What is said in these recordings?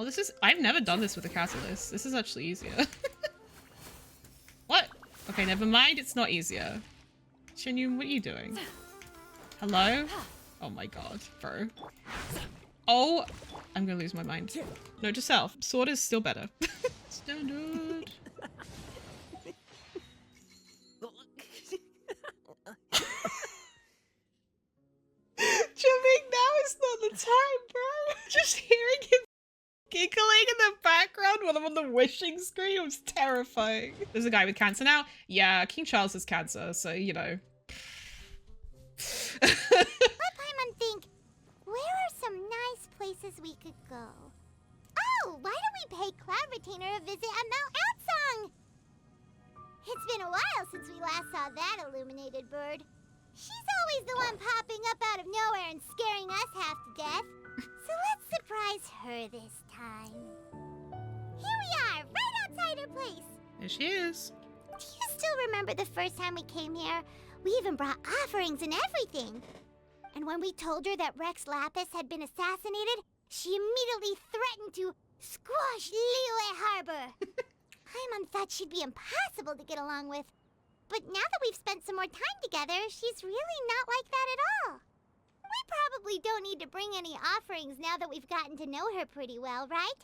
Oh, this is... I've never done this with a catalyst. This is actually easier. What? Okay, never mind. It's not easier. Xianyun, what are you doing? Hello? Oh my god, bro. Oh, I'm gonna lose my mind. Note to self. Sword is still better. Standard. Jamming, now is not the time, bro. Just hearing him giggling in the background while I'm on the wishing screen was terrifying. There's a guy with cancer now. Yeah, King Charles has cancer, so you know. Let Paimon think. Where are some nice places we could go? Oh, why don't we pay Cloud Retainer a visit at Mount Outsong? It's been a while since we last saw that illuminated bird. She's always the one popping up out of nowhere and scaring us half to death. So let's surprise her this time. Here we are, right outside her place. There she is. Do you still remember the first time we came here? We even brought offerings and everything. And when we told her that Rex Lapis had been assassinated, she immediately threatened to squash Liyue Harbor. Paimon thought she'd be impossible to get along with. But now that we've spent some more time together, she's really not like that at all. We probably don't need to bring any offerings now that we've gotten to know her pretty well, right?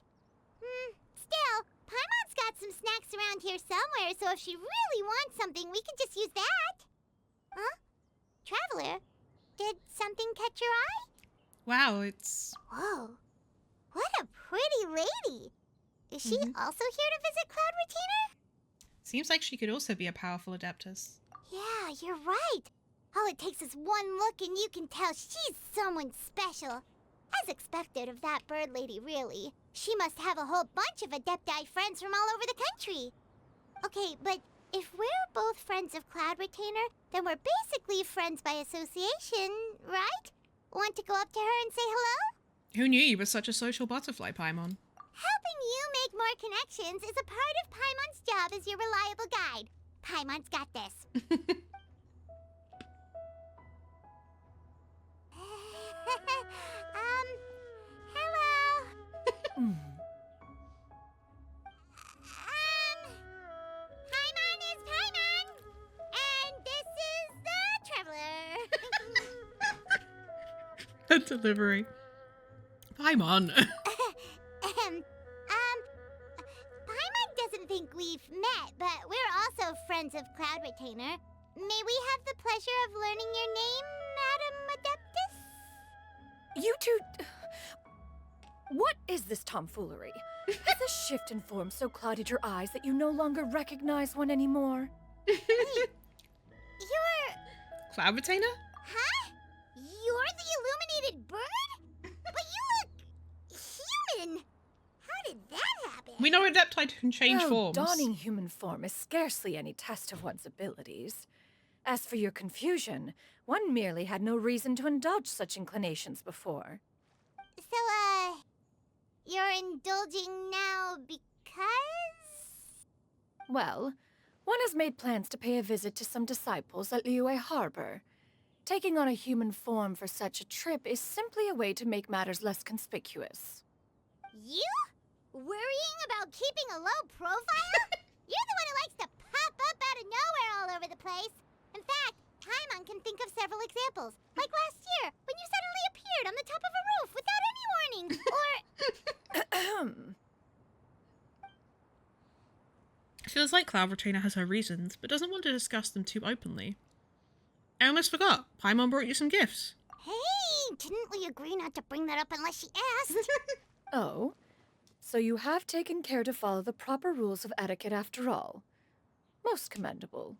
Still, Paimon's got some snacks around here somewhere, so if she really wants something, we can just use that. Huh? Traveler, did something catch your eye? Wow, it's... Whoa, what a pretty lady. Is she also here to visit Cloud Retainer? Seems like she could also be a powerful adeptus. Yeah, you're right. All it takes is one look and you can tell she's someone special. As expected of that bird lady, really. She must have a whole bunch of Adepti friends from all over the country. Okay, but if we're both friends of Cloud Retainer, then we're basically friends by association, right? Want to go up to her and say hello? Who knew you were such a social butterfly, Paimon? Helping you make more connections is a part of Paimon's job as your reliable guide. Paimon's got this. Hello. Paimon is Paimon, and this is the Traveler. The delivery. Paimon. Paimon doesn't think we've met, but we're also friends of Cloud Retainer. May we have the pleasure of learning your name, Madam Adeptus? You two... What is this tomfoolery? Has this shift in form so clouded your eyes that you no longer recognize one anymore? Wait, you're... Cloud Retainer? Huh? You're the illuminated bird? But you look... human! How did that happen? We know Adepti can change Well, forms. donning human form is scarcely any test of one's abilities. As for your confusion, one merely had no reason to indulge such inclinations before. So, you're indulging now because? Well, one has made plans to pay a visit to some disciples at Liyue Harbor. Taking on a human form for such a trip is simply a way to make matters less conspicuous. You? Worrying about keeping a low profile? You're the one who likes to pop up out of nowhere all over the place. In fact, Paimon can think of several examples. Like last year, when you suddenly appeared on the top of a roof without any warning. Or... Feels like Cloud Retainer has her reasons, but doesn't want to discuss them too openly. I almost forgot. Paimon brought you some gifts. Hey, didn't we agree not to bring that up unless she asked? Oh? So you have taken care to follow the proper rules of etiquette after all. Most commendable.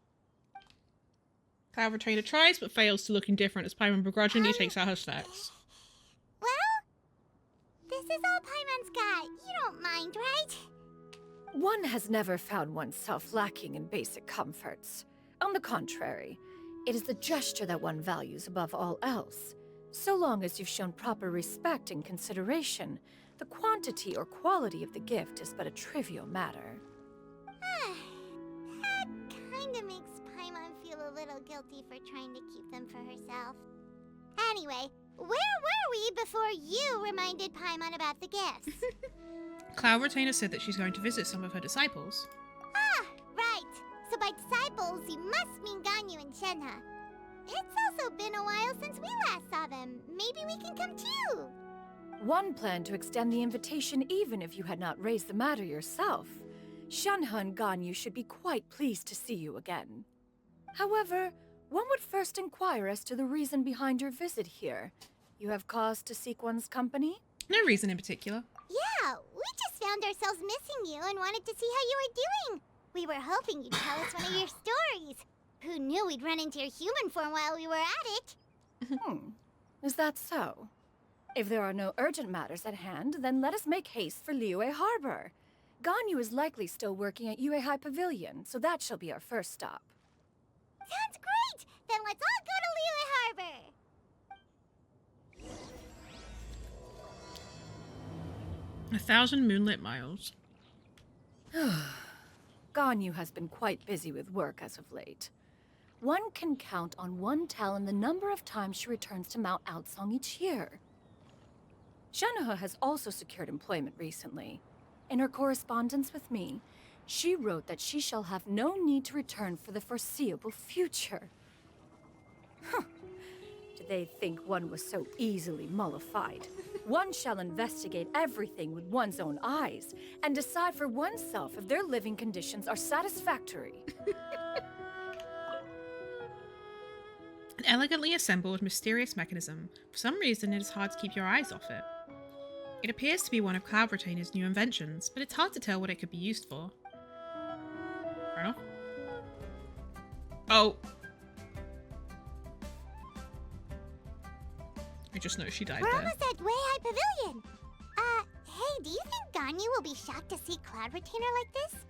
Cloud Retainer tries, but fails to look indifferent as Paimon begrudgingly takes out her snacks. Well, this is all Paimon's got. You don't mind, right? One has never found oneself lacking in basic comforts. On the contrary, it is the gesture that one values above all else. So long as you've shown proper respect and consideration, the quantity or quality of the gift is but a trivial matter. That kinda makes Paimon feel a little guilty for trying to keep them for herself. Anyway, where were we before you reminded Paimon about the gifts? Cloud Retainer said that she's going to visit some of her disciples. Ah, right. So by disciples, you must mean Ganyu and Shenhe. It's also been a while since we last saw them. Maybe we can come too. One planned to extend the invitation even if you had not raised the matter yourself. Shenhe and Ganyu should be quite pleased to see you again. However, one would first inquire as to the reason behind your visit here. You have cause to seek one's company? No reason in particular. Yeah, we just found ourselves missing you and wanted to see how you were doing. We were hoping you'd tell us one of your stories. Who knew we'd run into your human form while we were at it? Is that so? If there are no urgent matters at hand, then let us make haste for Liyue Harbor. Ganyu is likely still working at Yuehai Pavilion, so that shall be our first stop. Sounds great! Then let's all go to Liyue Harbor! 1,000 moonlit miles. Ganyu has been quite busy with work as of late. One can count on one talon the number of times she returns to Mount Outsong each year. Shenhe has also secured employment recently. In her correspondence with me, she wrote that she shall have no need to return for the foreseeable future. Did they think one was so easily mollified? One shall investigate everything with one's own eyes and decide for oneself if their living conditions are satisfactory. An elegantly assembled mysterious mechanism. For some reason, it is hard to keep your eyes off it. It appears to be one of Cloud Retainer's new inventions, but it's hard to tell what it could be used for. Fair enough. Oh. I just know she died We're there. almost at Weihai Pavilion. Hey, do you think Ganyu will be shocked to see Cloud Retainer like this?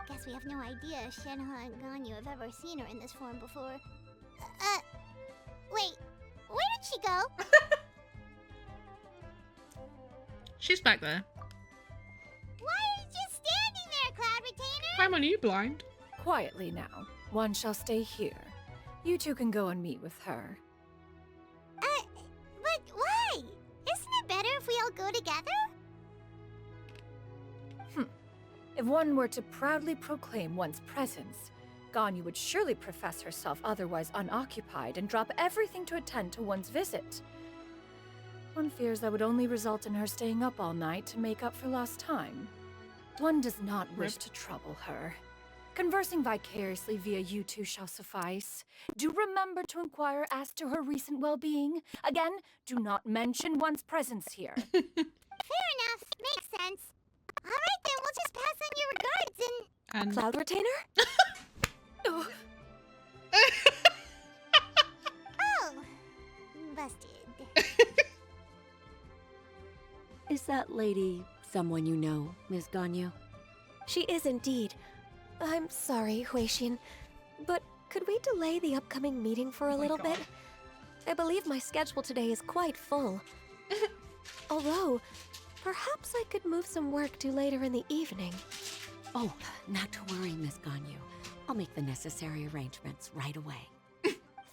Guess we have no idea if Shenhe and Ganyu have ever seen her in this form before. Wait, where did she go? She's back there. Why are you just standing there, Cloud Retainer? Paimon, are you blind? Quietly now. One shall stay here. You two can go and meet with her. But why? Isn't it better if we all go together? If one were to proudly proclaim one's presence, Ganyu would surely profess herself otherwise unoccupied and drop everything to attend to one's visit. One fears that would only result in her staying up all night to make up for lost time. One does not wish to trouble her. Conversing vicariously via you two shall suffice. Do remember to inquire as to her recent well-being. Again, do not mention one's presence here. Fair enough. Makes sense. All right, then we'll just pass on your regards and... Cloud Retainer? Oh, Oh, busted. Is that lady someone you know, Miss Ganyu? She is indeed. I'm sorry, Huixin, but could we delay the upcoming meeting for a little bit? I believe my schedule today is quite full. Although, perhaps I could move some work to later in the evening. Oh, not to worry, Miss Ganyu. I'll make the necessary arrangements right away.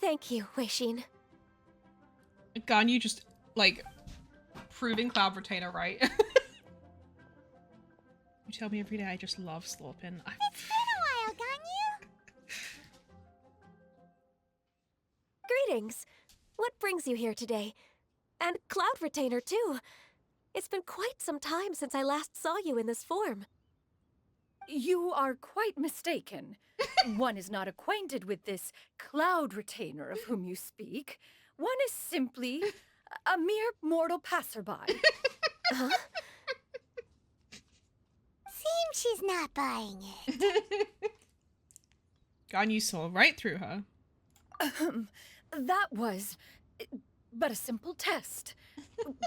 Thank you, Huixin. Ganyu just, like, proving Cloud Retainer right. You tell me every day I just love slorping. It's been a while, Ganyu. Greetings. What brings you here today? And Cloud Retainer, too. It's been quite some time since I last saw you in this form. you are quite mistaken. One is not acquainted with this Cloud Retainer of whom you speak. One is simply a mere mortal passerby. Huh? Seems she's not buying it. Ganyu saw right through her. That was but a simple test.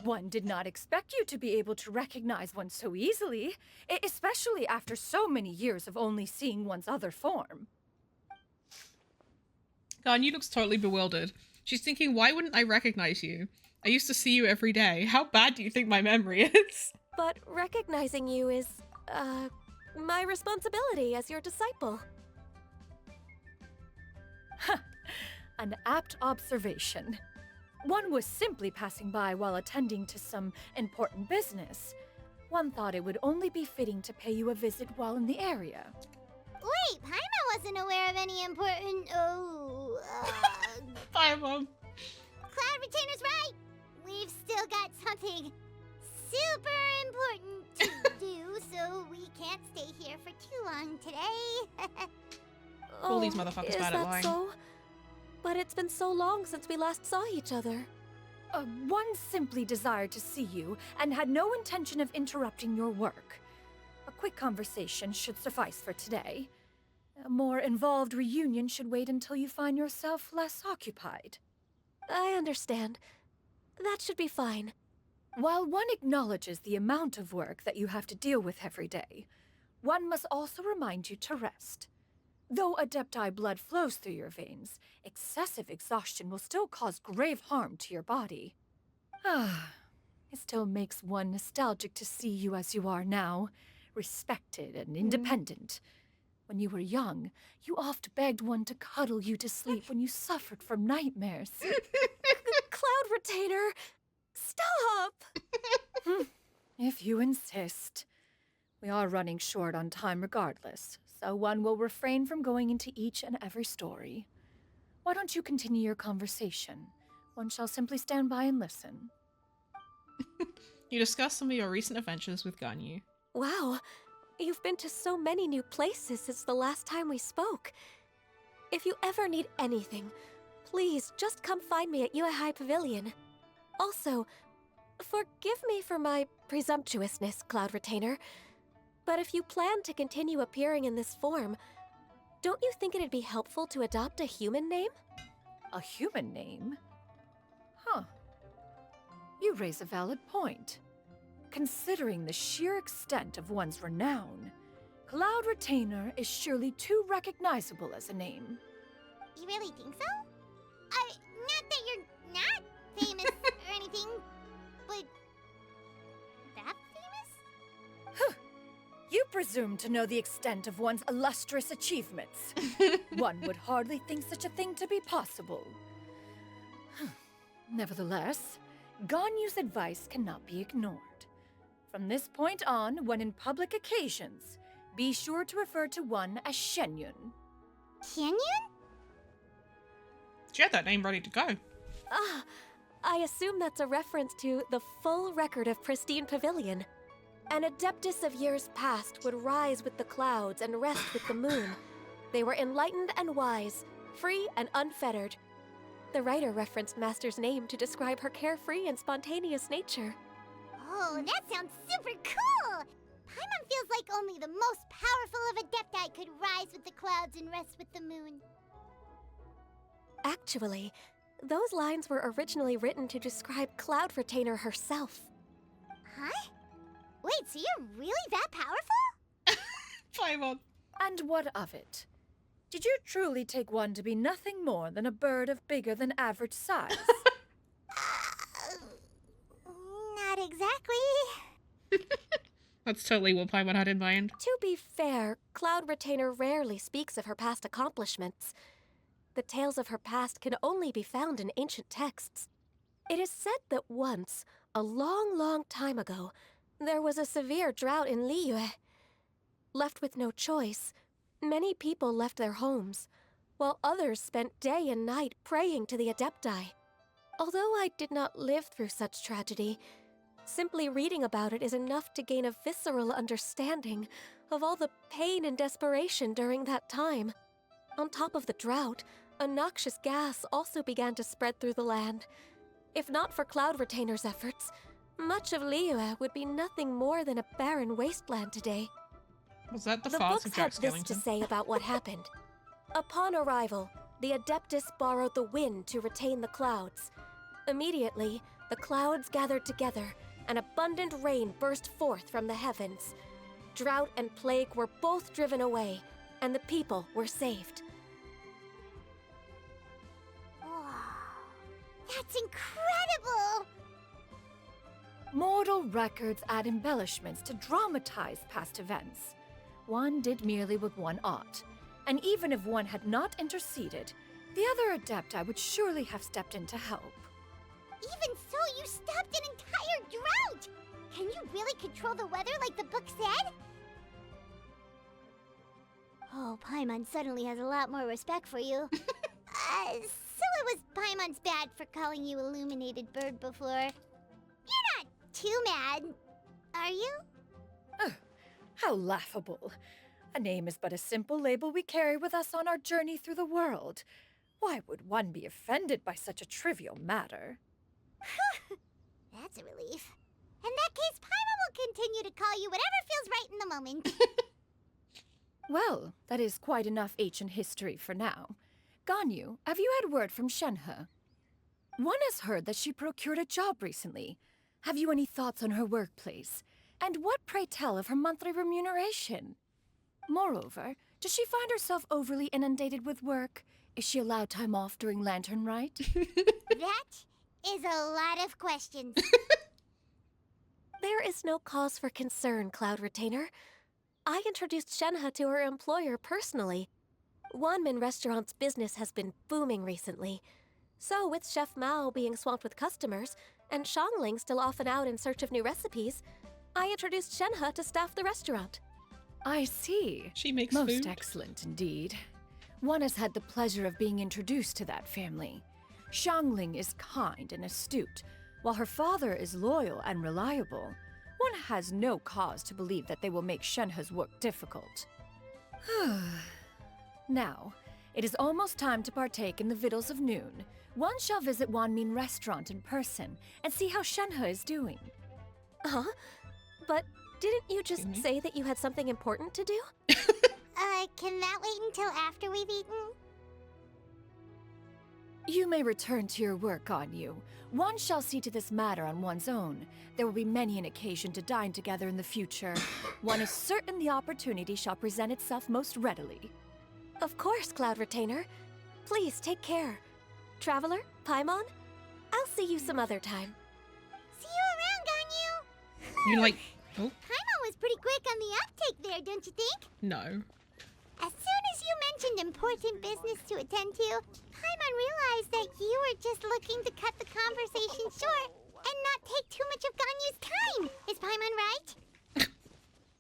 One did not expect you to be able to recognize one so easily, especially after so many years of only seeing one's other form. Ganyu looks totally bewildered. She's thinking, why wouldn't I recognize you? I used to see you every day. How bad do you think my memory is? But recognizing you is, my responsibility as your disciple. An apt observation. One was simply passing by while attending to some important business. One thought it would only be fitting to pay you a visit while in the area. Wait, Paimon wasn't aware of any important. Firebomb. Cloud Retainer's right! We've still got something super important to do, so we can't stay here for too long today. All these motherfuckers is bad at that lying. so? But it's been so long since we last saw each other. One simply desired to see you and had no intention of interrupting your work. A quick conversation should suffice for today. A more involved reunion should wait until you find yourself less occupied. I understand. That should be fine. While one acknowledges the amount of work that you have to deal with every day, one must also remind you to rest. Though Adepti blood flows through your veins, excessive exhaustion will still cause grave harm to your body. It still makes one nostalgic to see you as you are now, respected and independent. When you were young, you oft begged one to cuddle you to sleep when you suffered from nightmares. Cloud Retainer! Stop! If you insist. We are running short on time regardless, so one will refrain from going into each and every story. Why don't you continue your conversation? One shall simply stand by and listen. You discussed some of your recent adventures with Ganyu. Wow, you've been to so many new places since the last time we spoke. If you ever need anything, please just come find me at Yuehai Pavilion. Also, forgive me for my presumptuousness, Cloud Retainer, but if you plan to continue appearing in this form, don't you think it'd be helpful to adopt a human name? A human name? Huh. You raise a valid point. Considering the sheer extent of one's renown, Cloud Retainer is surely too recognizable as a name. You really think so? Not that you're not famous or anything, but that famous? You presume to know the extent of one's illustrious achievements. One would hardly think such a thing to be possible. Nevertheless, Ganyu's advice cannot be ignored. From this point on, when in public occasions, be sure to refer to one as Xianyun. Xianyun? She had that name ready to go. Ah, I assume that's a reference to the full record of Pristine Pavilion. An adeptus of years past would rise with the clouds and rest with the moon. They were enlightened and wise, free and unfettered. The writer referenced Master's name to describe her carefree and spontaneous nature. Oh, that sounds super cool! Paimon feels like only the most powerful of Adepti could rise with the clouds and rest with the moon. Actually, those lines were originally written to describe Cloud Retainer herself. Huh? Wait, so you're really that powerful? Firebomb. And what of it? Did you truly take one to be nothing more than a bird of bigger than average size? Not exactly. That's totally what Paimon had in mind. To be fair, Cloud Retainer rarely speaks of her past accomplishments. The tales of her past can only be found in ancient texts. It is said that once, a long, long time ago, there was a severe drought in Liyue. Left with no choice, many people left their homes, while others spent day and night praying to the Adepti. Although I did not live through such tragedy, simply reading about it is enough to gain a visceral understanding of all the pain and desperation during that time. On top of the drought, a noxious gas also began to spread through the land. If not for Cloud Retainer's efforts, much of Liyue would be nothing more than a barren wasteland today. Was that the The farce books of Jack have this to Skellington? say about what happened. Upon arrival, the Adeptus borrowed the wind to retain the clouds. Immediately, the clouds gathered together, and abundant rain burst forth from the heavens. Drought and plague were both driven away, and the people were saved. Wow. That's incredible! Mortal records add embellishments to dramatize past events. One did merely what one ought, and even if one had not interceded, The other adept I would surely have stepped in to help. Even so, you stopped an entire drought! Can you really control the weather like the book said? Oh, Paimon suddenly has a lot more respect for you. So it was Paimon's bad for calling you Illuminated Bird before. You're not too mad, are you? How laughable. A name is but a simple label we carry with us on our journey through the world. Why would one be offended by such a trivial matter? That's a relief. In that case, Paimon will continue to call you whatever feels right in the moment. Well, that is quite enough ancient history for now. Ganyu, have you had word from Shenhe? One has heard that she procured a job recently. Have you any thoughts on her workplace? And what, pray tell, of her monthly remuneration? Moreover, does she find herself overly inundated with work? Is she allowed time off during Lantern Rite? That is a lot of questions. There is no cause for concern, Cloud Retainer. I introduced Shenhe to her employer personally. Wanmin Restaurant's business has been booming recently. So, with Chef Mao being swamped with customers, and Xiangling still off and out in search of new recipes, I introduced Shenhe to staff the restaurant. I see. She makes Most food. excellent indeed. One has had the pleasure of being introduced to that family. Xiangling is kind and astute, while her father is loyal and reliable. One has no cause to believe that they will make Shenhe's work difficult. Now, it is almost time to partake in the victuals of noon. One shall visit Wanmin Restaurant in person and see how Shenhe is doing. Huh? But didn't you just say that you had something important to do? Can that wait until after we've eaten? You may return to your work, Ganyu. One shall see to this matter on one's own. There will be many an occasion to dine together in the future. One is certain the opportunity shall present itself most readily. Of course, Cloud Retainer. Please take care. Traveler, Paimon, I'll see you some other time. See you around, Ganyu! You're like, oh, Paimon was pretty quick on the uptake there, don't you think? no. As soon as you mentioned important business to attend to, Paimon realized that you were just looking to cut the conversation short and not take too much of Ganyu's time. Is Paimon right?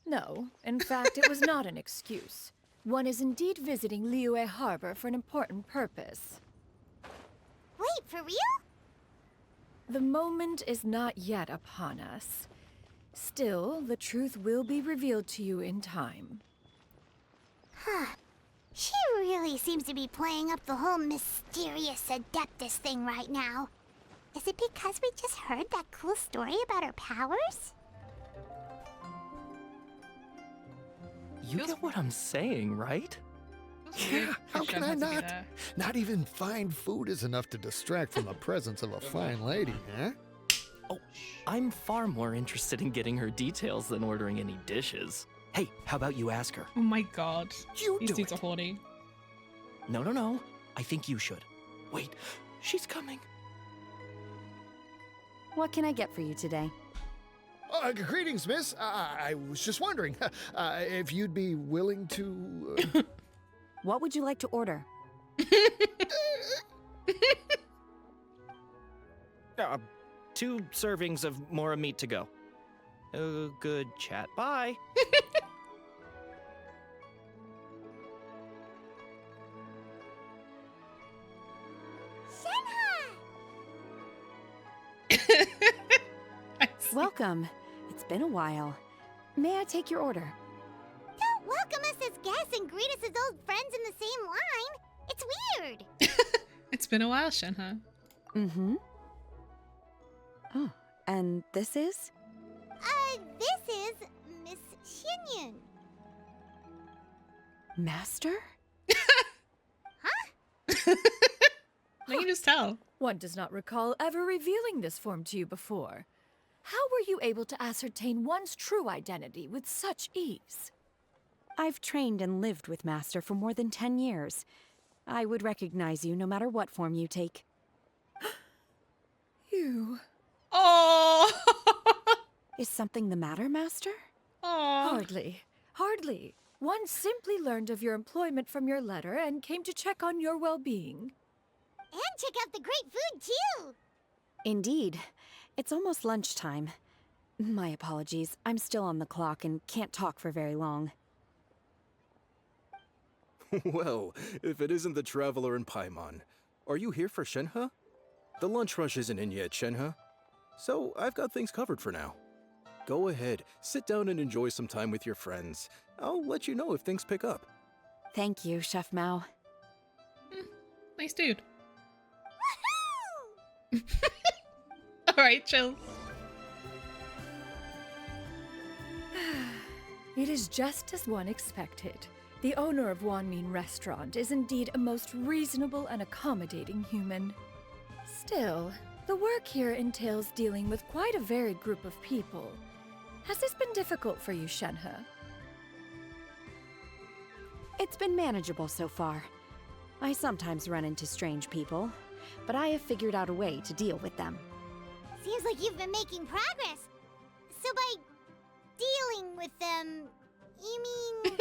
No, in fact, it was not an excuse. One is indeed visiting Liyue Harbor for an important purpose. Wait, for real? The moment is not yet upon us. Still, the truth will be revealed to you in time. She really seems to be playing up the whole mysterious Adeptus thing right now. Is it because we just heard that cool story about her powers? You get what I'm saying, right? Yeah, how can I not? Not even fine food is enough to distract from the presence of a fine lady, huh? Oh, I'm far more interested in getting her details than ordering any dishes. Hey, how about you ask her? Oh my god. You These do dudes it. are horny. No. I think you should. Wait, she's coming. What can I get for you today? Greetings, miss. I was just wondering if you'd be willing to... What would you like to order? 2 servings of Mora meat to go. Good chat. Bye. Welcome. It's been a while. May I take your order? Don't welcome us as guests and greet us as old friends in the same line. It's weird. It's been a while, Shenhe. Mm-hmm. Oh, and this is? This is Miss Xianyun. Master? I can just tell. One does not recall ever revealing this form to you before. How were you able to ascertain one's true identity with such ease? I've trained and lived with Master for more than 10 years. I would recognize you no matter what form you take. You... Oh. Is something the matter, Master? Oh. Hardly. Hardly. One simply learned of your employment from your letter and came to check on your well-being. And check out the great food, too! Indeed. It's almost lunchtime. My apologies. I'm still on the clock and can't talk for very long. Well, if it isn't the Traveler in Paimon, are you here for Shenhe? The lunch rush isn't in yet, Shenhe. So I've got things covered for now. Go ahead, sit down and enjoy some time with your friends. I'll let you know if things pick up. Thank you, Chef Mao. Nice dude. Woohoo! Alright, chill. It is just as one expected. The owner of Wanmin Restaurant is indeed a most reasonable and accommodating human. Still, the work here entails dealing with quite a varied group of people. Has this been difficult for you, Shenhe? It's been manageable so far. I sometimes run into strange people, but I have figured out a way to deal with them. Seems like you've been making progress. So by dealing with them, you mean...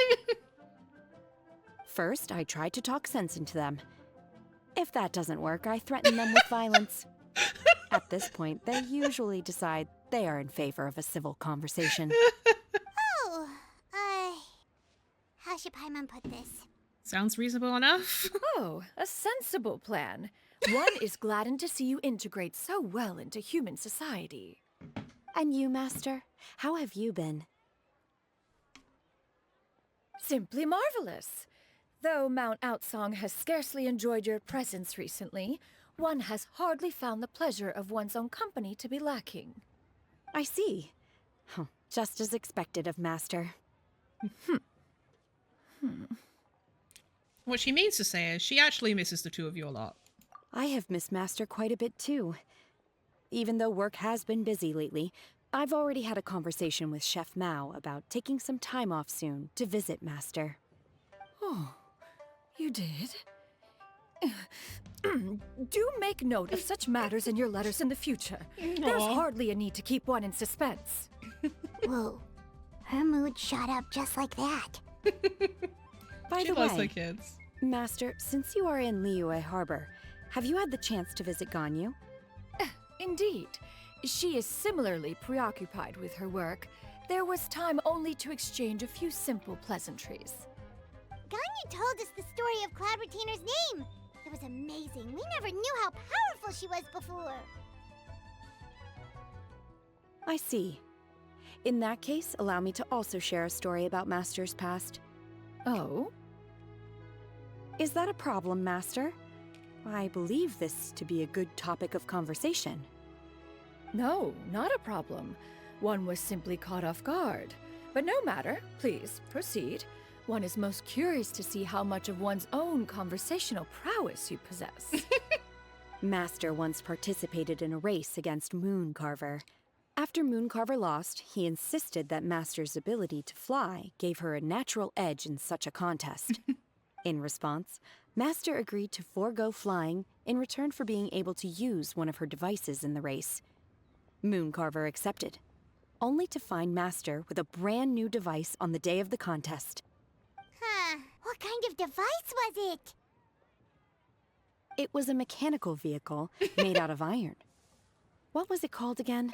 First, I try to talk sense into them. If that doesn't work, I threaten them with violence. At this point, they usually decide they are in favor of a civil conversation. Oh, how should Paimon put this? Sounds reasonable enough. Oh, a sensible plan. One is gladdened to see you integrate so well into human society. And you, Master? How have you been? Simply marvelous. Though Mount Outsong has scarcely enjoyed your presence recently, one has hardly found the pleasure of one's own company to be lacking. I see. Oh, just as expected of Master. What she means to say is she actually misses the two of you a lot. I have missed Master quite a bit too. Even though work has been busy lately, I've already had a conversation with Chef Mao about taking some time off soon to visit Master. Oh, you did? Do make note of such matters in your letters in the future. There's hardly a need to keep one in suspense. Whoa, her mood shot up just like that. By She the loves the way, kids. Master, since you are in Liyue Harbor, have you had the chance to visit Ganyu? Indeed. She is similarly preoccupied with her work. There was time only to exchange a few simple pleasantries. Ganyu told us the story of Cloud Retainer's name. It was amazing. We never knew how powerful she was before. I see. In that case, allow me to also share a story about Master's past. Oh? Is that a problem, Master? I believe this to be a good topic of conversation. No, not a problem. One was simply caught off guard. But no matter, please, proceed. One is most curious to see how much of one's own conversational prowess you possess. Master once participated in a race against Mooncarver. After Mooncarver lost, he insisted that Master's ability to fly gave her a natural edge in such a contest. In response, Master agreed to forego flying in return for being able to use one of her devices in the race. Mooncarver accepted, only to find Master with a brand new device on the day of the contest. Huh, what kind of device was it? It was a mechanical vehicle made out of iron. What was it called again?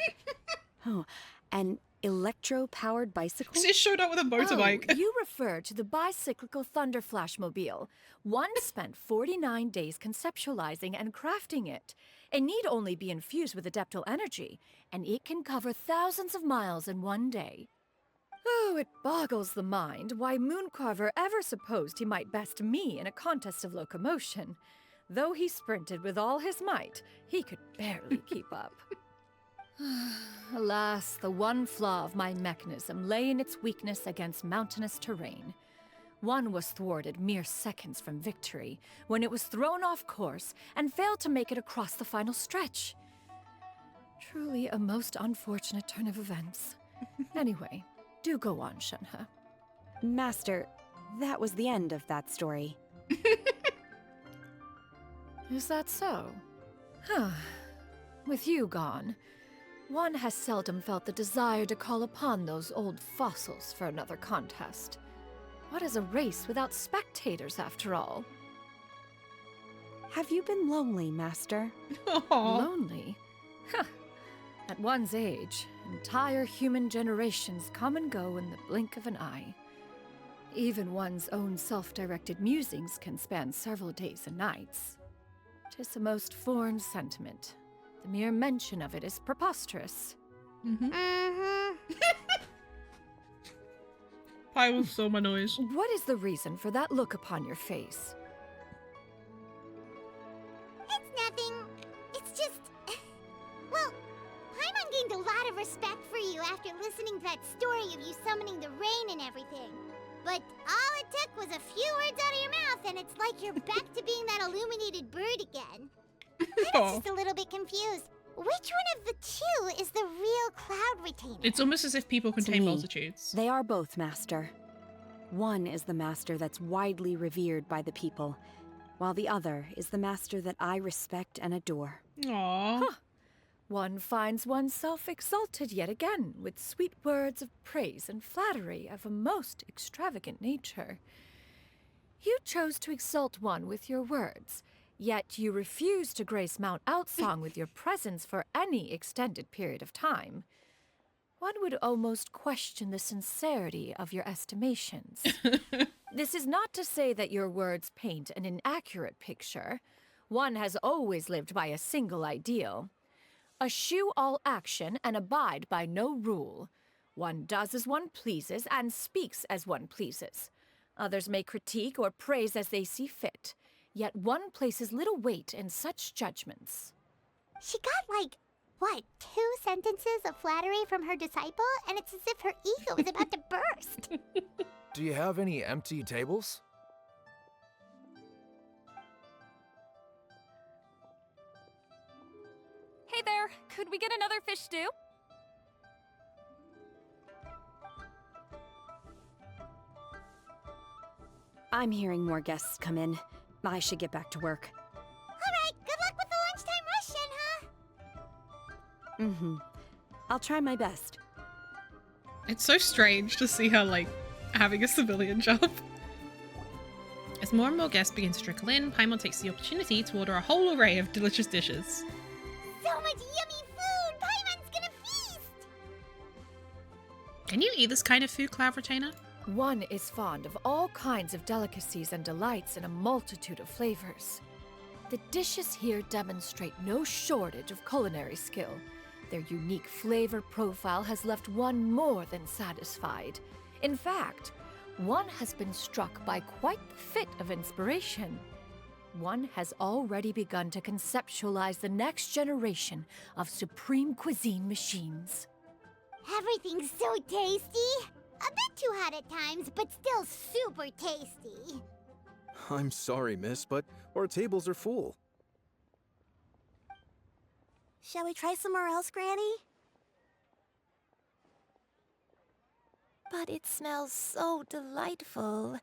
Oh, an electro-powered bicycle? She showed up with a motorbike. Oh, you refer to the bicyclical Thunder Flashmobile. One spent 49 days conceptualizing and crafting it. It need only be infused with adeptal energy, and it can cover thousands of miles in one day. Oh, it boggles the mind why Mooncarver ever supposed he might best me in a contest of locomotion. Though he sprinted with all his might, he could barely keep up. Alas, the one flaw of my mechanism lay in its weakness against mountainous terrain. One was thwarted mere seconds from victory, when it was thrown off course and failed to make it across the final stretch. Truly a most unfortunate turn of events. Anyway, do go on, Shenhe. Master, that was the end of that story. Is that so? Huh. With you gone, one has seldom felt the desire to call upon those old fossils for another contest. What is a race without spectators, after all? Have you been lonely, Master? Aw. Lonely? Huh. At one's age, entire human generations come and go in the blink of an eye. Even one's own self-directed musings can span several days and nights. 'Tis a most foreign sentiment. The mere mention of it is preposterous. Paimon saw my noise. What is the reason for that look upon your face? It's nothing. It's just... Well, Paimon gained a lot of respect for you after listening to that story of you summoning the rain and everything. But all it took was a few words out of your mouth, and it's like you're back to being that illuminated bird again. I'm just a little bit confused. Which one of the two is the real cloud retainer? It's almost as if people To contain me, multitudes. They are both, Master. One is the Master that's widely revered by the people, while the other is the Master that I respect and adore. Aww. Huh. One finds oneself exalted yet again with sweet words of praise and flattery of a most extravagant nature. You chose to exalt one with your words, yet you refuse to grace Mount Outsong with your presence for any extended period of time. One would almost question the sincerity of your estimations. This is not to say that your words paint an inaccurate picture. One has always lived by a single ideal. Eschew all action and abide by no rule. One does as one pleases and speaks as one pleases. Others may critique or praise as they see fit, yet one places little weight in such judgments. She got like, what, 2 sentences of flattery from her disciple? And it's as if her ego is about to burst. Do you have any empty tables? Hey there, could we get another fish stew? I'm hearing more guests come in. I should get back to work. Alright, good luck with the lunchtime rush, Shenhe. I'll try my best. It's so strange to see her, like, having a civilian job. As more and more guests begin to trickle in, Paimon takes the opportunity to order a whole array of delicious dishes. So much yummy food! Paimon's gonna feast! Can you eat this kind of food, Cloud Retainer? One is fond of all kinds of delicacies and delights in a multitude of flavors. The dishes here demonstrate no shortage of culinary skill. Their unique flavor profile has left one more than satisfied. In fact, one has been struck by quite the fit of inspiration. One has already begun to conceptualize the next generation of supreme cuisine machines. Everything's so tasty! A bit too hot at times, but still super tasty. I'm sorry, miss, but our tables are full. Shall we try somewhere else, Granny? But it smells so delightful.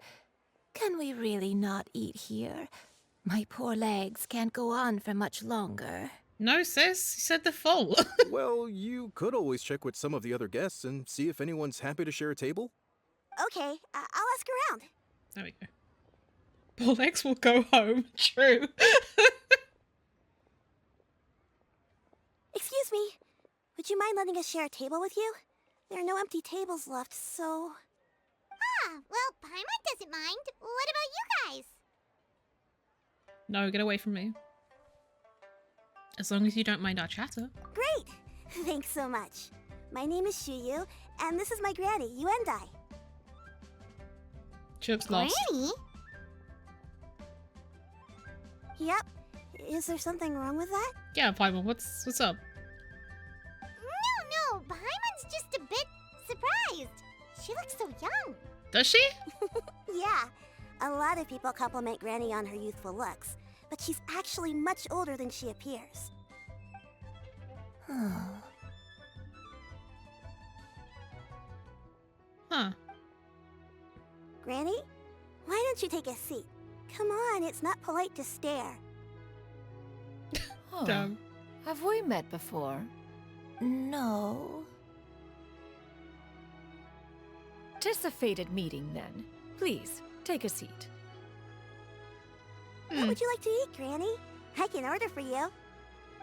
Can we really not eat here? My poor legs can't go on for much longer. No, sis. You said they're full. Well, you could always check with some of the other guests and see if anyone's happy to share a table. Okay, I'll ask around. There we go. Poor legs will go home. True. Excuse me. Would you mind letting us share a table with you? There are no empty tables left, so... Ah, well, Paimon doesn't mind. What about you guys? No, get away from me. As long as you don't mind our chatter. Great! Thanks so much. My name is Xianyun, and this is my granny, Yuendai. She looks lost. Granny? Yep. Is there something wrong with that? Yeah, Paimon, what's up? No, Paimon's just a bit surprised. She looks so young. Does she? Yeah. A lot of people compliment Granny on her youthful looks, but she's actually much older than she appears. Huh. Granny? Why don't you take a seat? Come on, it's not polite to stare. Huh. Damn. Have we met before? No. 'Tis a fated meeting, then. Please, take a seat. What would you like to eat, Granny? I can order for you.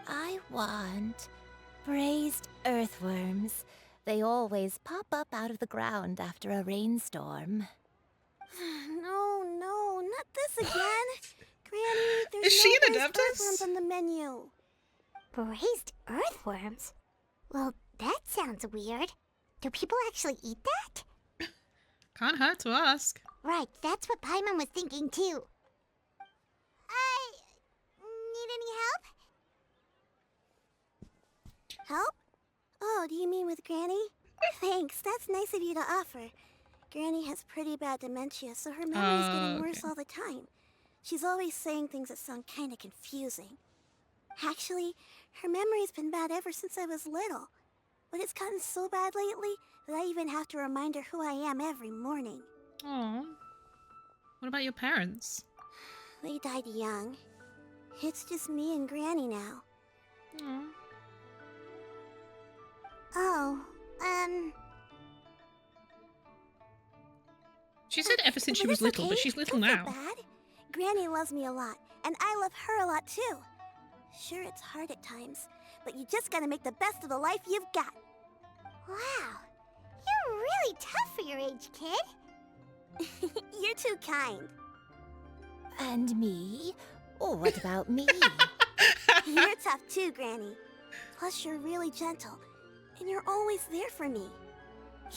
I want braised earthworms. They always pop up out of the ground after a rainstorm. No, not this again. Granny, there's Is she no an braised adeptus? earthworms on the menu. Braised earthworms? Well, that sounds weird. Do people actually eat that? Can't hurt to ask. Right, that's what Paimon was thinking too. Need any help? Help? Oh, do you mean with Granny? Thanks, that's nice of you to offer. Granny has pretty bad dementia, so her memory's getting worse all the time. She's always saying things that sound kinda confusing. Actually, her memory's been bad ever since I was little. But it's gotten so bad lately that I even have to remind her who I am every morning. Aw. What about your parents? They died young. It's just me and Granny now. Aw. Oh, She said ever since she was it's little, but okay. she's little Don't feel now. bad. Granny loves me a lot, and I love her a lot too. Sure, it's hard at times, but you just gotta make the best of the life you've got. Wow, you're really tough for your age, kid. You're too kind. And me? Oh, what about me? You're tough too, Granny. Plus, you're really gentle, and you're always there for me.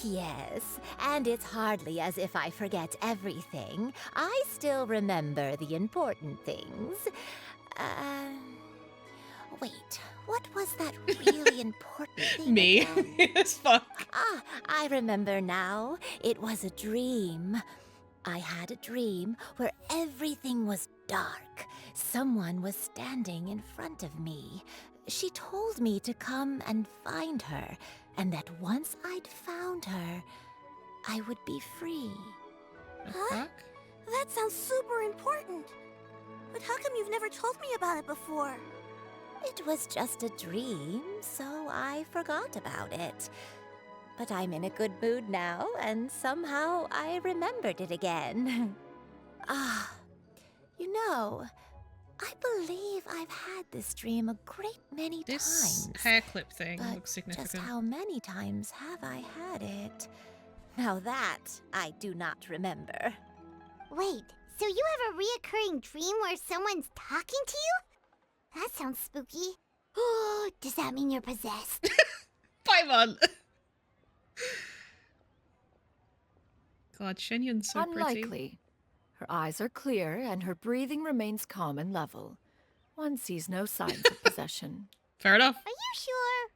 Yes, and it's hardly as if I forget everything. I still remember the important things. Wait, what was that really important thing Me. again? As fuck. Ah, I remember now. It was a dream. I had a dream where everything was dark. Someone was standing in front of me. She told me to come and find her, and that once I'd found her, I would be free. The Huh? fuck? That sounds super important. But how come you've never told me about it before? It was just a dream, so I forgot about it. But I'm in a good mood now, and somehow I remembered it again. Ah, you know, I believe I've had this dream a great many This times. hair clip thing But looks significant. just how many times have I had it? Now that I do not remember. Wait, so you have a reoccurring dream where someone's talking to you? That sounds spooky. Oh, does that mean you're possessed? Paimon! God, Xianyun's so pretty. Unlikely. Her eyes are clear and her breathing remains calm and level. One sees no signs of possession. Fair enough. Are you sure?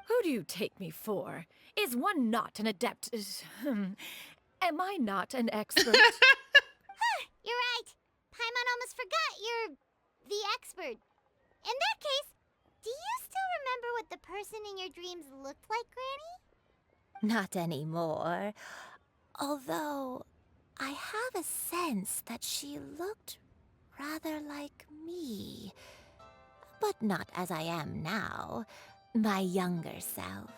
Who do you take me for? Is one not an adept? Am I not an expert? You're right. Paimon almost forgot you're the expert. In that case, do you still remember what the person in your dreams looked like, Granny? Not anymore. Although, I have a sense that she looked rather like me. But not as I am now. My younger self.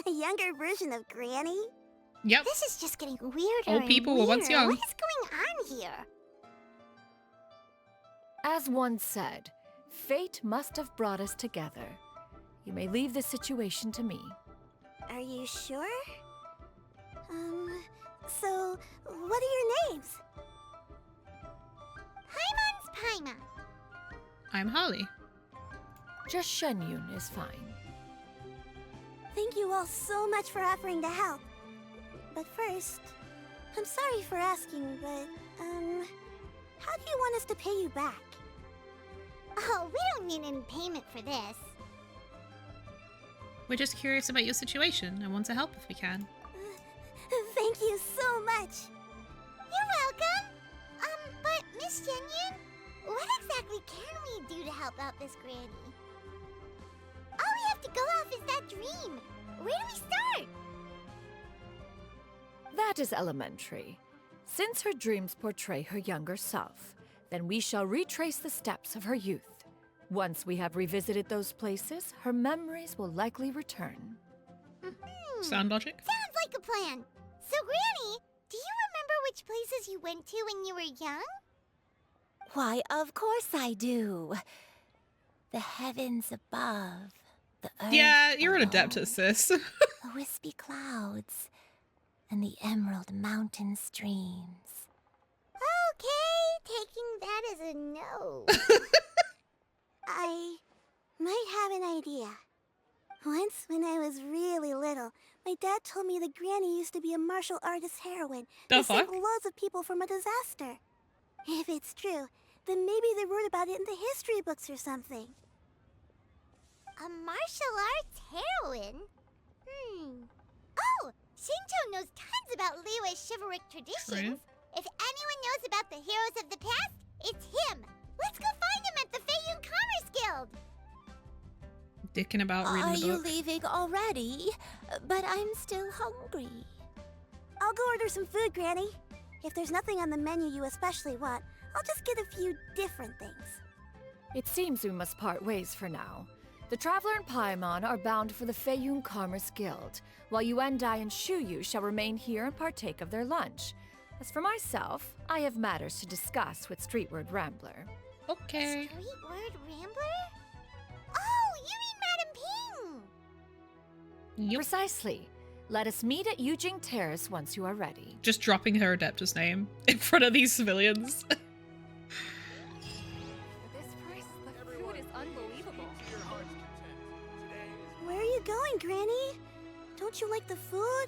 A younger version of Granny? Yep. This is just getting weirder Old and people were once weirder. young. What is going on here? As one said, fate must have brought us together. You may leave the situation to me. Are you sure? So, what are your names? Paimon's Paima. I'm Holly. Just Xianyun is fine. Thank you all so much for offering to help. But first, I'm sorry for asking, but, how do you want us to pay you back? Oh, we don't need any payment for this. We're just curious about your situation and want to help if we can. Thank you so much. You're welcome. But Miss Xianyun, what exactly can we do to help out this granny? All we have to go off is that dream. Where do we start? That is elementary. Since her dreams portray her younger self, then we shall retrace the steps of her youth. Once we have revisited those places, her memories will likely return. Sound logic? Sounds like a plan. So, Granny, do you remember which places you went to when you were young? Why, of course I do. The heavens above, the earth Yeah, you're an below, adept at sis. the wispy clouds, and the emerald mountain streams. Okay, taking that as a no. I might have an idea. Once, when I was really little, my dad told me that Granny used to be a martial artist heroine The who saved fuck? loads of people from a disaster. If it's true, then maybe they wrote about it in the history books or something. A martial arts heroine? Oh, Shincho knows tons about Liyue's chivalric traditions. If anyone knows about the heroes of the past, it's him. Let's go find him at the Feiyun Commerce Guild. Dicking about reading Are the you book. leaving already? But I'm still hungry. I'll go order some food, Granny. If there's nothing on the menu you especially want, I'll just get a few different things. It seems we must part ways for now. The Traveler and Paimon are bound for the Feiyun Commerce Guild, while Yuendai and Shuyu shall remain here and partake of their lunch. As for myself, I have matters to discuss with Streetward Rambler. Okay. Streetward Rambler? Oh, you mean Madam Ping! Yep. Precisely. Let us meet at Yujing Terrace once you are ready. Just dropping her adeptus name in front of these civilians. This price, the food is unbelievable. Where are you going, Granny? Don't you like the food?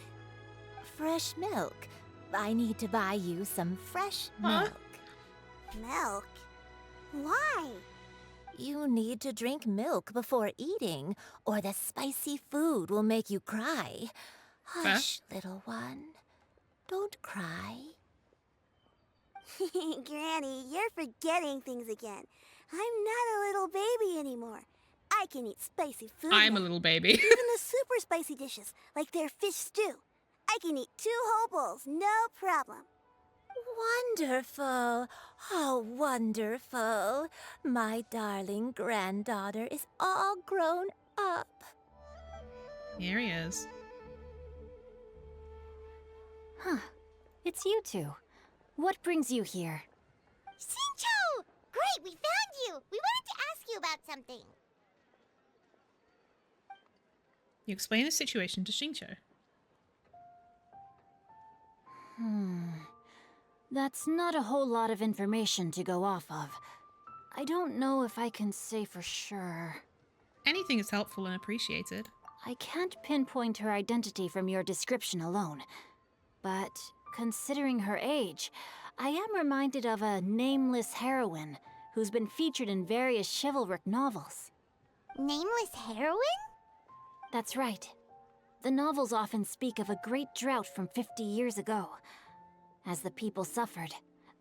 Fresh milk. I need to buy you some fresh milk. Milk? Why? You need to drink milk before eating, or the spicy food will make you cry. Hush, little one. Don't cry. Granny, you're forgetting things again. I'm not a little baby anymore. I can eat spicy food. I'm now. a little baby. Even the super spicy dishes, like their fish stew. I can eat 2 whole bowls, no problem. Wonderful. Oh, wonderful. My darling granddaughter is all grown up. Here he is. Huh. It's you two. What brings you here? Shincho! Great, we found you! We wanted to ask you about something. You explain the situation to Shincho. That's not a whole lot of information to go off of. I don't know if I can say for sure. Anything is helpful and appreciated. I can't pinpoint her identity from your description alone. But considering her age, I am reminded of a nameless heroine who's been featured in various chivalric novels. Nameless heroine? That's right. The novels often speak of a great drought from 50 years ago. As the people suffered,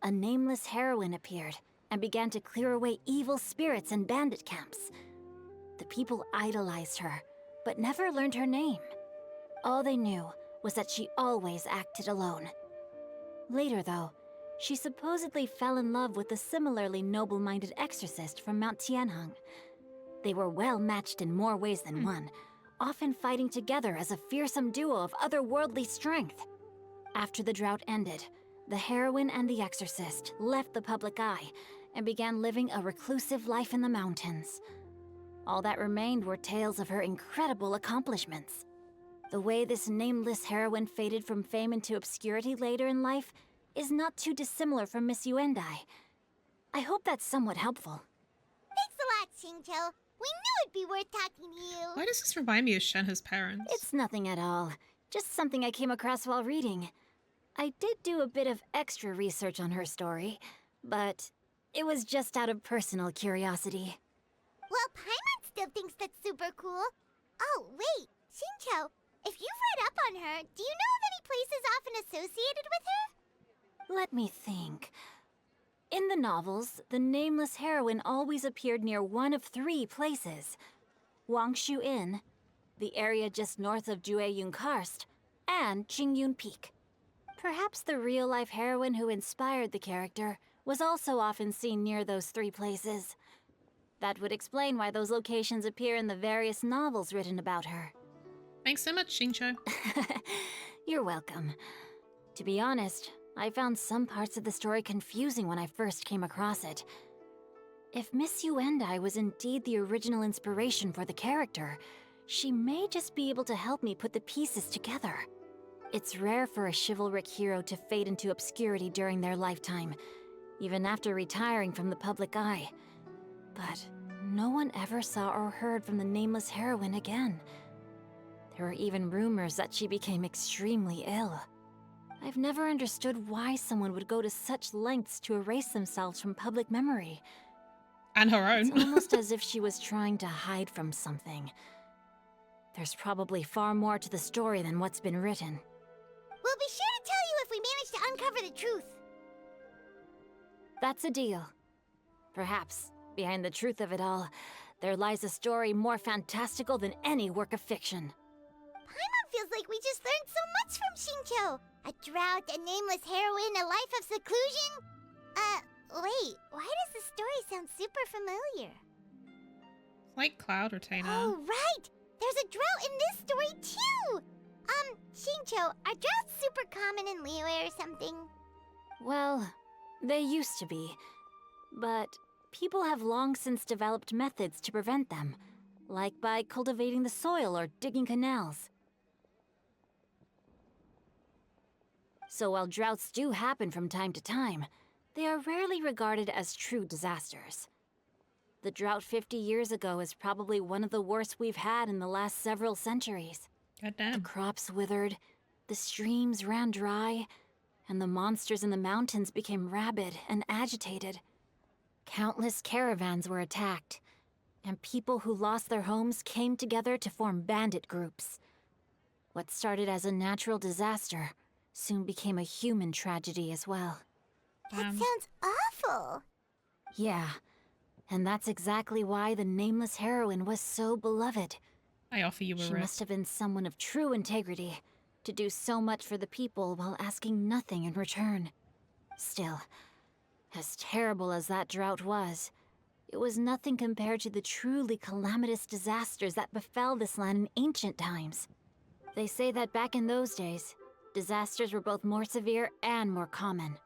a nameless heroine appeared and began to clear away evil spirits in bandit camps. The people idolized her, but never learned her name. All they knew was that she always acted alone. Later, though, she supposedly fell in love with a similarly noble-minded exorcist from Mount Tianheng. They were well matched in more ways than one, often fighting together as a fearsome duo of otherworldly strength. After the drought ended, the heroine and the exorcist left the public eye and began living a reclusive life in the mountains. All that remained were tales of her incredible accomplishments. The way this nameless heroine faded from fame into obscurity later in life is not too dissimilar from Miss Yuendai. I hope that's somewhat helpful. Thanks a lot, Shincho. We knew it'd be worth talking to you. Why does this remind me of Shenhe's parents? It's nothing at all. Just something I came across while reading. I did do a bit of extra research on her story, but it was just out of personal curiosity. Well, Paimon still thinks that's super cool. Oh, wait, Shincho, if you've read up on her, do you know of any places often associated with her? Let me think. In the novels, the nameless heroine always appeared near one of 3 places. Wangshu Inn, the area just north of Jueyun Karst, and Qingyun Peak. Perhaps the real-life heroine who inspired the character was also often seen near those 3 places. That would explain why those locations appear in the various novels written about her. Thanks so much, Shincho. You're welcome. To be honest, I found some parts of the story confusing when I first came across it. If Miss Yuendai was indeed the original inspiration for the character, she may just be able to help me put the pieces together. It's rare for a chivalric hero to fade into obscurity during their lifetime, even after retiring from the public eye. But no one ever saw or heard from the nameless heroine again. There were even rumors that she became extremely ill. I've never understood why someone would go to such lengths to erase themselves from public memory. And her own. It's almost as if she was trying to hide from something. There's probably far more to the story than what's been written. We'll be sure to tell you if we manage to uncover the truth. That's a deal. Perhaps, behind the truth of it all, there lies a story more fantastical than any work of fiction. Paimon feels like we just learned so much from Xingqiu. A drought, a nameless heroine, a life of seclusion. Wait, why does the story sound super familiar? Like Cloud Retainer. Oh, right! There's a drought in this story, too! Xingqiu, are droughts super common in Liyue or something? Well, they used to be. But people have long since developed methods to prevent them, like by cultivating the soil or digging canals. So while droughts do happen from time to time, they are rarely regarded as true disasters. The drought 50 years ago is probably one of the worst we've had in the last several centuries. Goddamn. The crops withered, the streams ran dry, and the monsters in the mountains became rabid and agitated. Countless caravans were attacked, and people who lost their homes came together to form bandit groups. What started as a natural disaster soon became a human tragedy as well. That sounds awful. Yeah, and that's exactly why the nameless heroine was so beloved. I offer you a She risk. must have been someone of true integrity, to do so much for the people while asking nothing in return. Still, as terrible as that drought was, it was nothing compared to the truly calamitous disasters that befell this land in ancient times. They say that back in those days, disasters were both more severe and more common.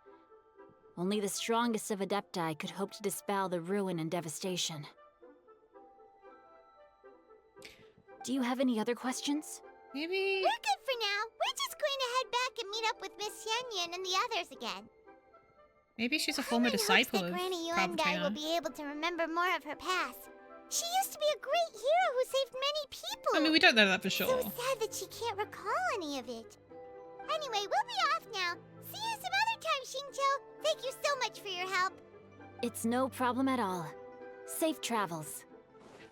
Only the strongest of Adepti could hope to dispel the ruin and devastation. Do you have any other questions? Maybe... We're good for now. We're just going to head back and meet up with Miss Xianyun and the others again. Maybe she's a former disciple Hopes of that Granny Cloud Yuendai Retainer. will be able to remember more of her past. She used to be a great hero who saved many people. I mean, we don't know that for So sure. sad that she can't recall any of it. Anyway, we'll be off now. See you some other time, Xingqiu. Thank you so much for your help. It's no problem at all. Safe travels.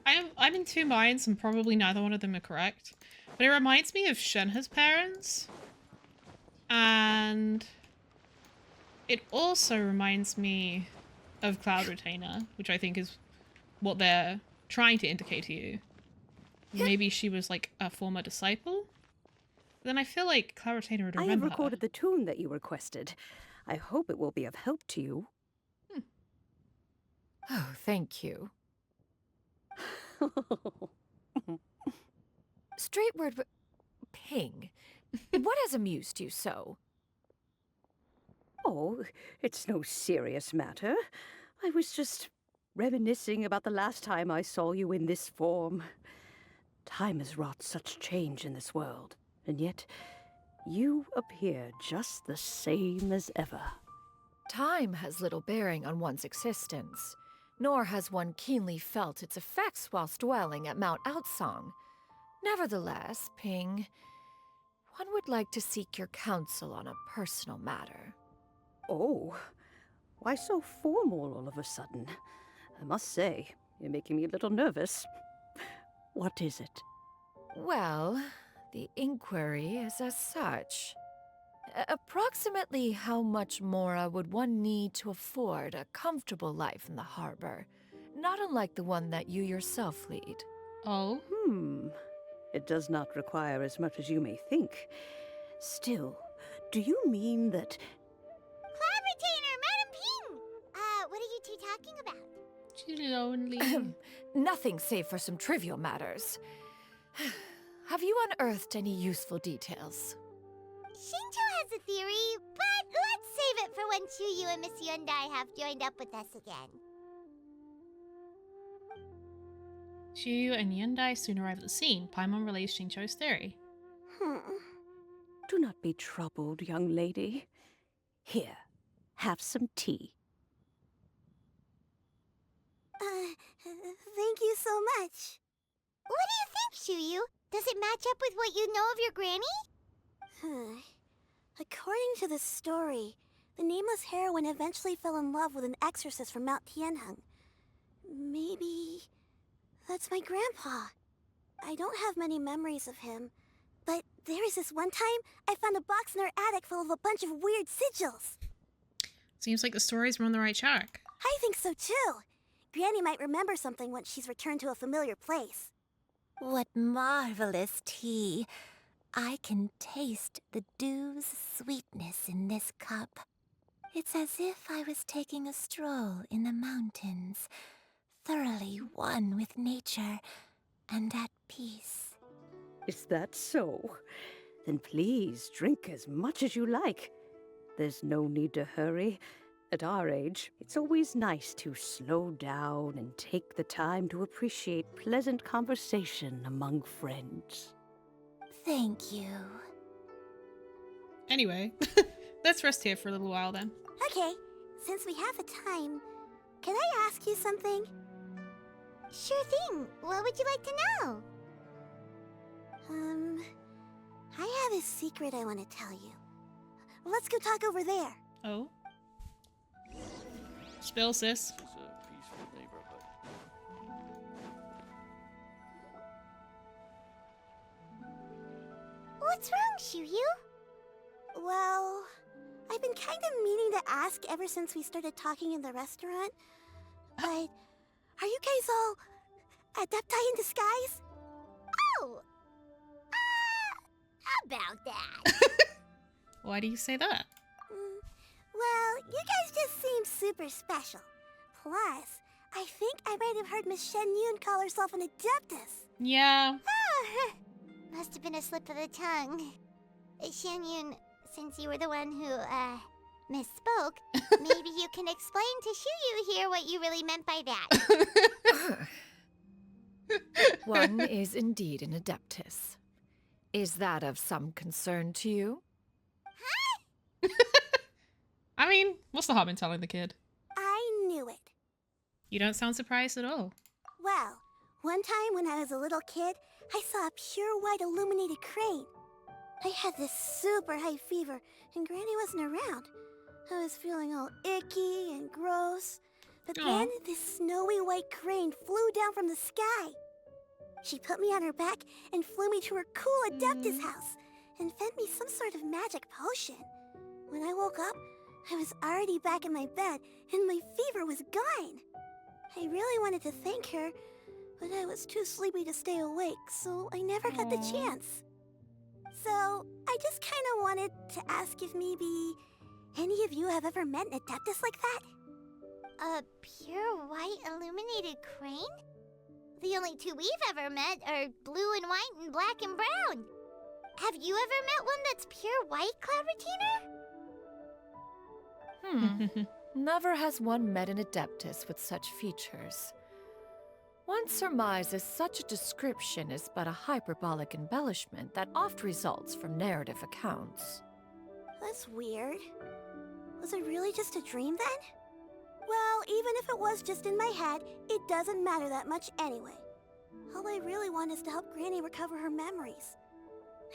I'm in two minds and probably neither one of them are correct. But it reminds me of Shenhe's parents. And it also reminds me of Cloud Retainer, which I think is what they're trying to indicate to you. Maybe she was like a former disciple? Then I feel like Cloud Retainer would I remember have recorded the tune that you requested. I hope it will be of help to you. Oh, thank you. Straight word, Ping. What has amused you so? Oh, it's no serious matter. I was just reminiscing about the last time I saw you in this form. Time has wrought such change in this world, and yet you appear just the same as ever. Time has little bearing on one's existence, nor has one keenly felt its effects whilst dwelling at Mount Outsong. Nevertheless, Ping, one would like to seek your counsel on a personal matter. Oh, why so formal all of a sudden? I must say, you're making me a little nervous. What is it? Well, the inquiry is as such. Approximately how much more would one need to afford a comfortable life in the harbor, not unlike the one that you yourself lead? Oh? It does not require as much as you may think. Still, do you mean that... Cloud Retainer, Madam Ping! What are you two talking about? She's lonely. Nothing save for some trivial matters. Have you unearthed any useful details? Xingqiu has has a theory, but let's save it for when Xianyun and Miss Hyundai have joined up with us again. Xiu and Hyundai soon arrive at the scene. Paimon relays Xingqiu's theory. Do not be troubled, young lady. Here, have some tea. Thank you so much. What do you think, Xiyu? Does it match up with what you know of your granny? According to the story, the nameless heroine eventually fell in love with an exorcist from Mount Tianheng. Maybe that's my grandpa. I don't have many memories of him, but there was this one time I found a box in our attic full of a bunch of weird sigils. Seems like the stories were on the right track. I think so too. Granny might remember something once she's returned to a familiar place. What marvelous tea. I can taste the dew's sweetness in this cup. It's as if I was taking a stroll in the mountains, thoroughly one with nature and at peace. Is that so? Then please drink as much as you like. There's no need to hurry. At our age, it's always nice to slow down and take the time to appreciate pleasant conversation among friends. Thank you. Anyway, let's rest here for a little while then. Okay, since we have the time, can I ask you something? Sure thing. What would you like to know? I have a secret I want to tell you. Let's go talk over there. Oh? Spill, sis. What's wrong, Xiyu? Well, I've been kind of meaning to ask ever since we started talking in the restaurant. But are you guys all adepti in disguise? Oh! About that. Why do you say that? Well, you guys just seem super special. Plus, I think I might have heard Miss Xianyun call herself an adeptus. Yeah. Must have been a slip of the tongue. Xianyun, since you were the one who, misspoke, maybe you can explain to Xiyu here what you really meant by that. One is indeed an adeptus. Is that of some concern to you? I mean, what's the harm in telling the kid? I knew it. You don't sound surprised at all. Well, one time when I was a little kid, I saw a pure white illuminated crane. I had this super high fever, and Granny wasn't around. I was feeling all icky and gross. But then this snowy white crane flew down from the sky. She put me on her back and flew me to her cool adeptus house and fed me some sort of magic potion. When I woke up, I was already back in my bed and my fever was gone. I really wanted to thank her, but I was too sleepy to stay awake, so I never got the chance. So, I just kind of wanted to ask if maybe any of you have ever met an adeptus like that? A pure white illuminated crane? The only two we've ever met are blue and white and black and brown. Have you ever met one that's pure white, Cloud Never has one met an adeptus with such features. One surmises such a description is but a hyperbolic embellishment that oft results from narrative accounts. That's weird. Was it really just a dream then? Well, even if it was just in my head, it doesn't matter that much anyway. All I really want is to help Granny recover her memories.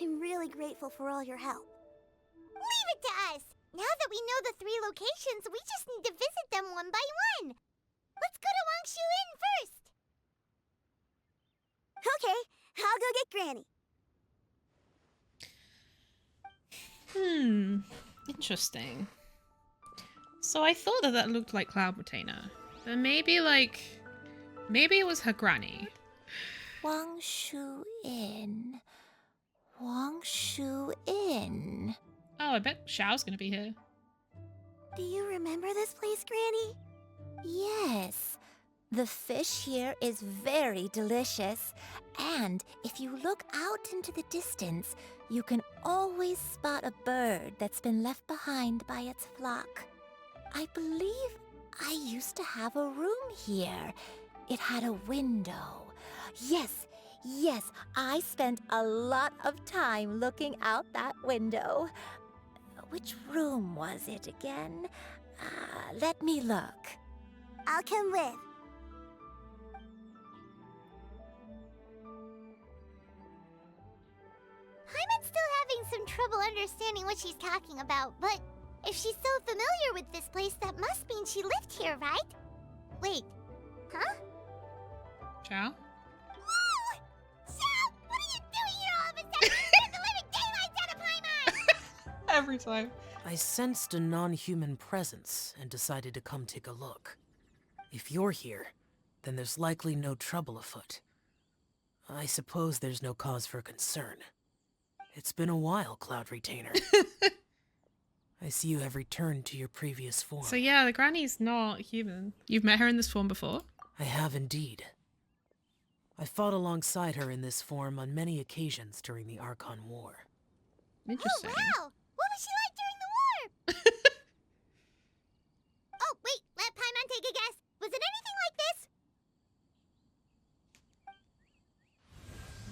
I'm really grateful for all your help. Leave it to us! Now that we know the 3 locations, we just need to visit them one by one. Let's go to Wangshu Okay, Inn first. I'll go get Granny. Interesting. So I thought that looked like Cloud Retainer. But maybe it was her granny. Wangshu Inn. Wangshu Inn. Oh, I bet Xiao's gonna be here. Do you remember this place, Granny? Yes. The fish here is very delicious. And if you look out into the distance, you can always spot a bird that's been left behind by its flock. I believe I used to have a room here. It had a window. Yes, I spent a lot of time looking out that window. Which room was it again? Let me look. I'll come with. Paimon's still having some trouble understanding what she's talking about, but if she's so familiar with this place, that must mean she lived here, right? Wait, huh? Chow? Whoa! Xiao, what are you doing here all of a sudden? You scared the living daylights out of Paimon! Every time. I sensed a non-human presence and decided to come take a look. If you're here, then there's likely no trouble afoot. I suppose there's no cause for concern. It's been a while, Cloud Retainer. I see you have returned to your previous form. So yeah, the granny's not human. You've met her in this form before? I have indeed. I fought alongside her in this form on many occasions during the Archon War. Interesting. Oh, wow! What was she like during the war? Oh, wait, let Paimon take a guess. Was it anything like this?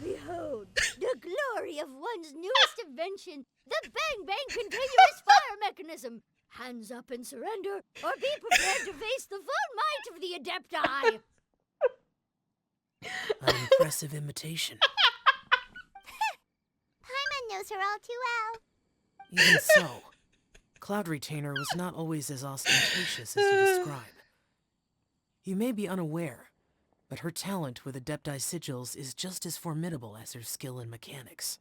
Behold, the glory of one's newest invention, the Bang Bang Continuous Fire Mechanism. Hands up and surrender, or be prepared to face the full might of the Adepti. An impressive imitation. Paimon knows her all too well. Even so, Cloud Retainer was not always as ostentatious as you describe. You may be unaware, but her talent with Adepti sigils is just as formidable as her skill in mechanics.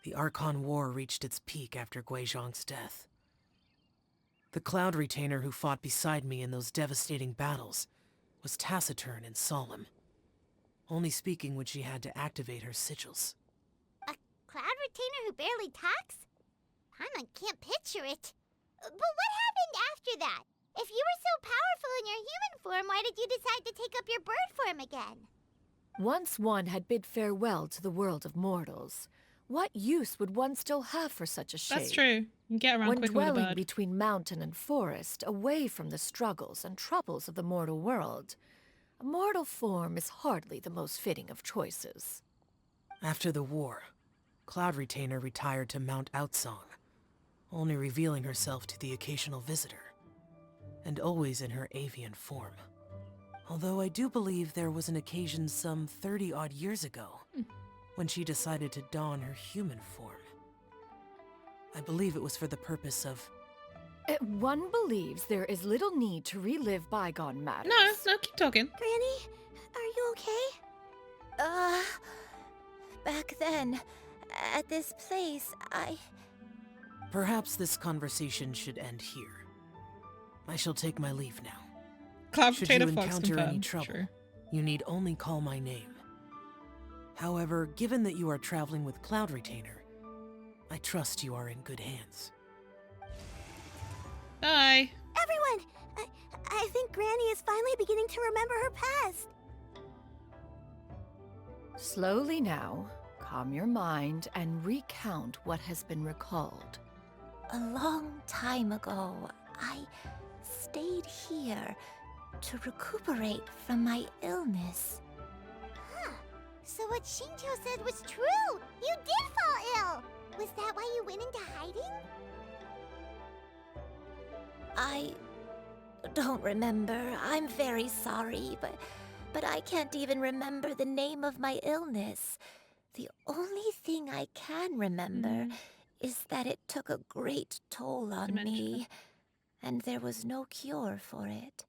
The Archon War reached its peak after Guizhong's death. The Cloud Retainer who fought beside me in those devastating battles was taciturn and solemn, only speaking when she had to activate her sigils. A Cloud Retainer who barely talks? Paimon can't picture it. But what happened after that? If you were so powerful in your human form, why did you decide to take up your bird form again? Once one had bid farewell to the world of mortals, what use would one still have for such a shape? That's true. You can get around When quicker with a dwelling bird. between mountain and forest, away from the struggles and troubles of the mortal world, a mortal form is hardly the most fitting of choices. After the war, Cloud Retainer retired to Mount Outsong, only revealing herself to the occasional visitor, and always in her avian form. Although I do believe there was an occasion some 30-odd years ago when she decided to don her human form. I believe it was for the purpose of... One believes there is little need to relive bygone matters. No, keep talking. Granny, are you okay? Back then, at this place, Perhaps this conversation should end here. I shall take my leave now. Cloud Should Potato you Fox encounter any confirmed. trouble, True. you need only call my name. However, given that you are traveling with Cloud Retainer, I trust you are in good hands. Bye. Everyone, I think Granny is finally beginning to remember her past. Slowly now, calm your mind and recount what has been recalled. a long time ago, I stayed here to recuperate from my illness. Huh. So what Shinjo said was true! You did fall ill! Was that why you went into hiding? I don't remember. I'm very sorry, but I can't even remember the name of my illness. The only thing I can remember is that it took a great toll on me, and there was no cure for it.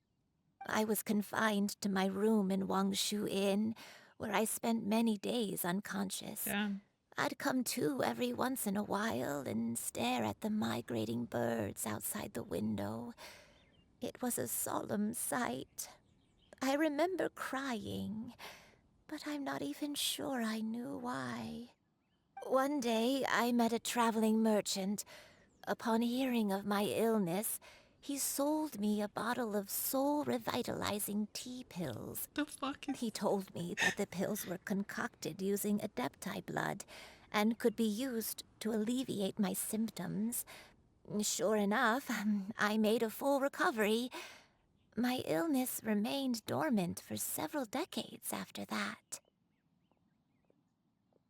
I was confined to my room in Wangshu Inn, where I spent many days unconscious. Damn. I'd come to every once in a while and stare at the migrating birds outside the window. It was a solemn sight. I remember crying, but I'm not even sure I knew why. One day, I met a traveling merchant. Upon hearing of my illness, he sold me a bottle of soul-revitalizing tea pills. The fuck is... He told me that the pills were concocted using Adepti blood, and could be used to alleviate my symptoms. Sure enough, I made a full recovery. My illness remained dormant for several decades after that.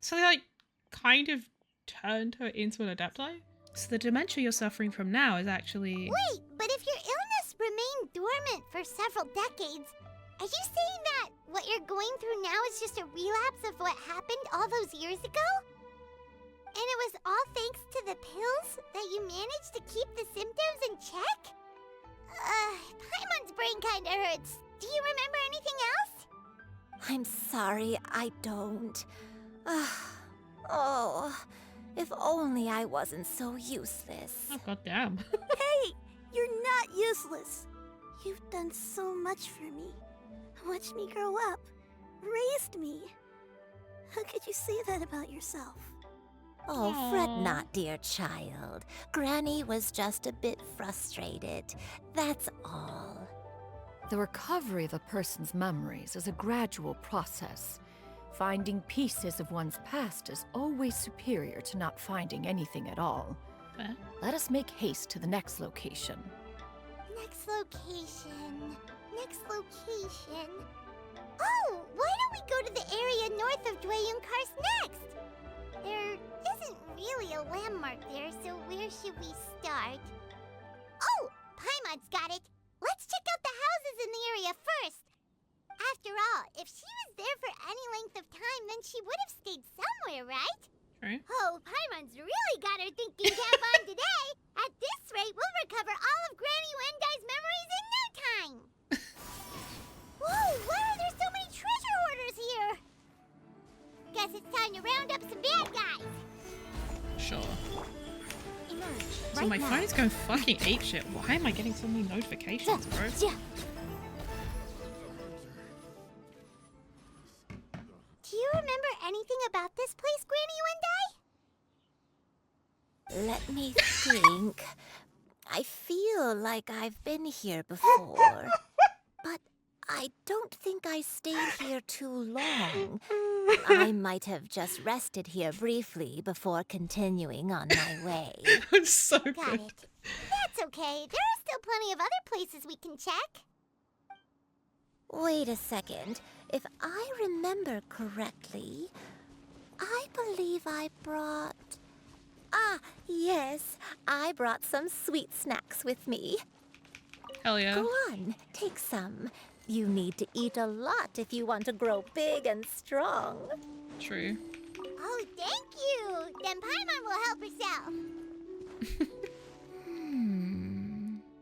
So they like kind of turned her into an adepti? So the dementia you're suffering from now is actually... Wait, but if your illness remained dormant for several decades, are you saying that what you're going through now is just a relapse of what happened all those years ago? And it was all thanks to the pills that you managed to keep the symptoms in check? Paimon's brain kinda hurts. Do you remember anything else? I'm sorry, I don't. Oh, if only I wasn't so useless. Oh, goddamn. Hey, you're not useless. You've done so much for me. Watched me grow up. Raised me. How could you say that about yourself? Oh, fret not, dear child. Granny was just a bit frustrated. That's all. The recovery of a person's memories is a gradual process. Finding pieces of one's past is always superior to not finding anything at all. Let us make haste to the next location. Next location. Next location. Oh, why don't we go to the area north of Xianyun next? There isn't really a landmark there, so where should we start? Oh, Paimon's got it. Let's check out the houses in the area first. After all, if she was there for any length of time, then she would have stayed somewhere, right? True. Oh, Paimon's really got her thinking cap on today. At this rate, we'll recover all of Granny Wendai's memories in no time. Whoa, why are there so many treasure hoarders here? Guess it's time to round up some bad guys. Sure. Emerge. So my phone is going fucking apeshit. Why am I getting so many notifications, bro? Do you remember anything about this place, Granny Wendai? Let me think. I feel like I've been here before, but I don't think I stayed here too long. I might have just rested here briefly before continuing on my way. I'm so Got it. That's okay. There are still plenty of other places we can check. Wait a second. If I remember correctly, I believe I brought... Ah, yes. I brought some sweet snacks with me. Hell yeah. Go on, take some. You need to eat a lot if you want to grow big and strong. True. Oh, thank you. Then Paimon will help herself.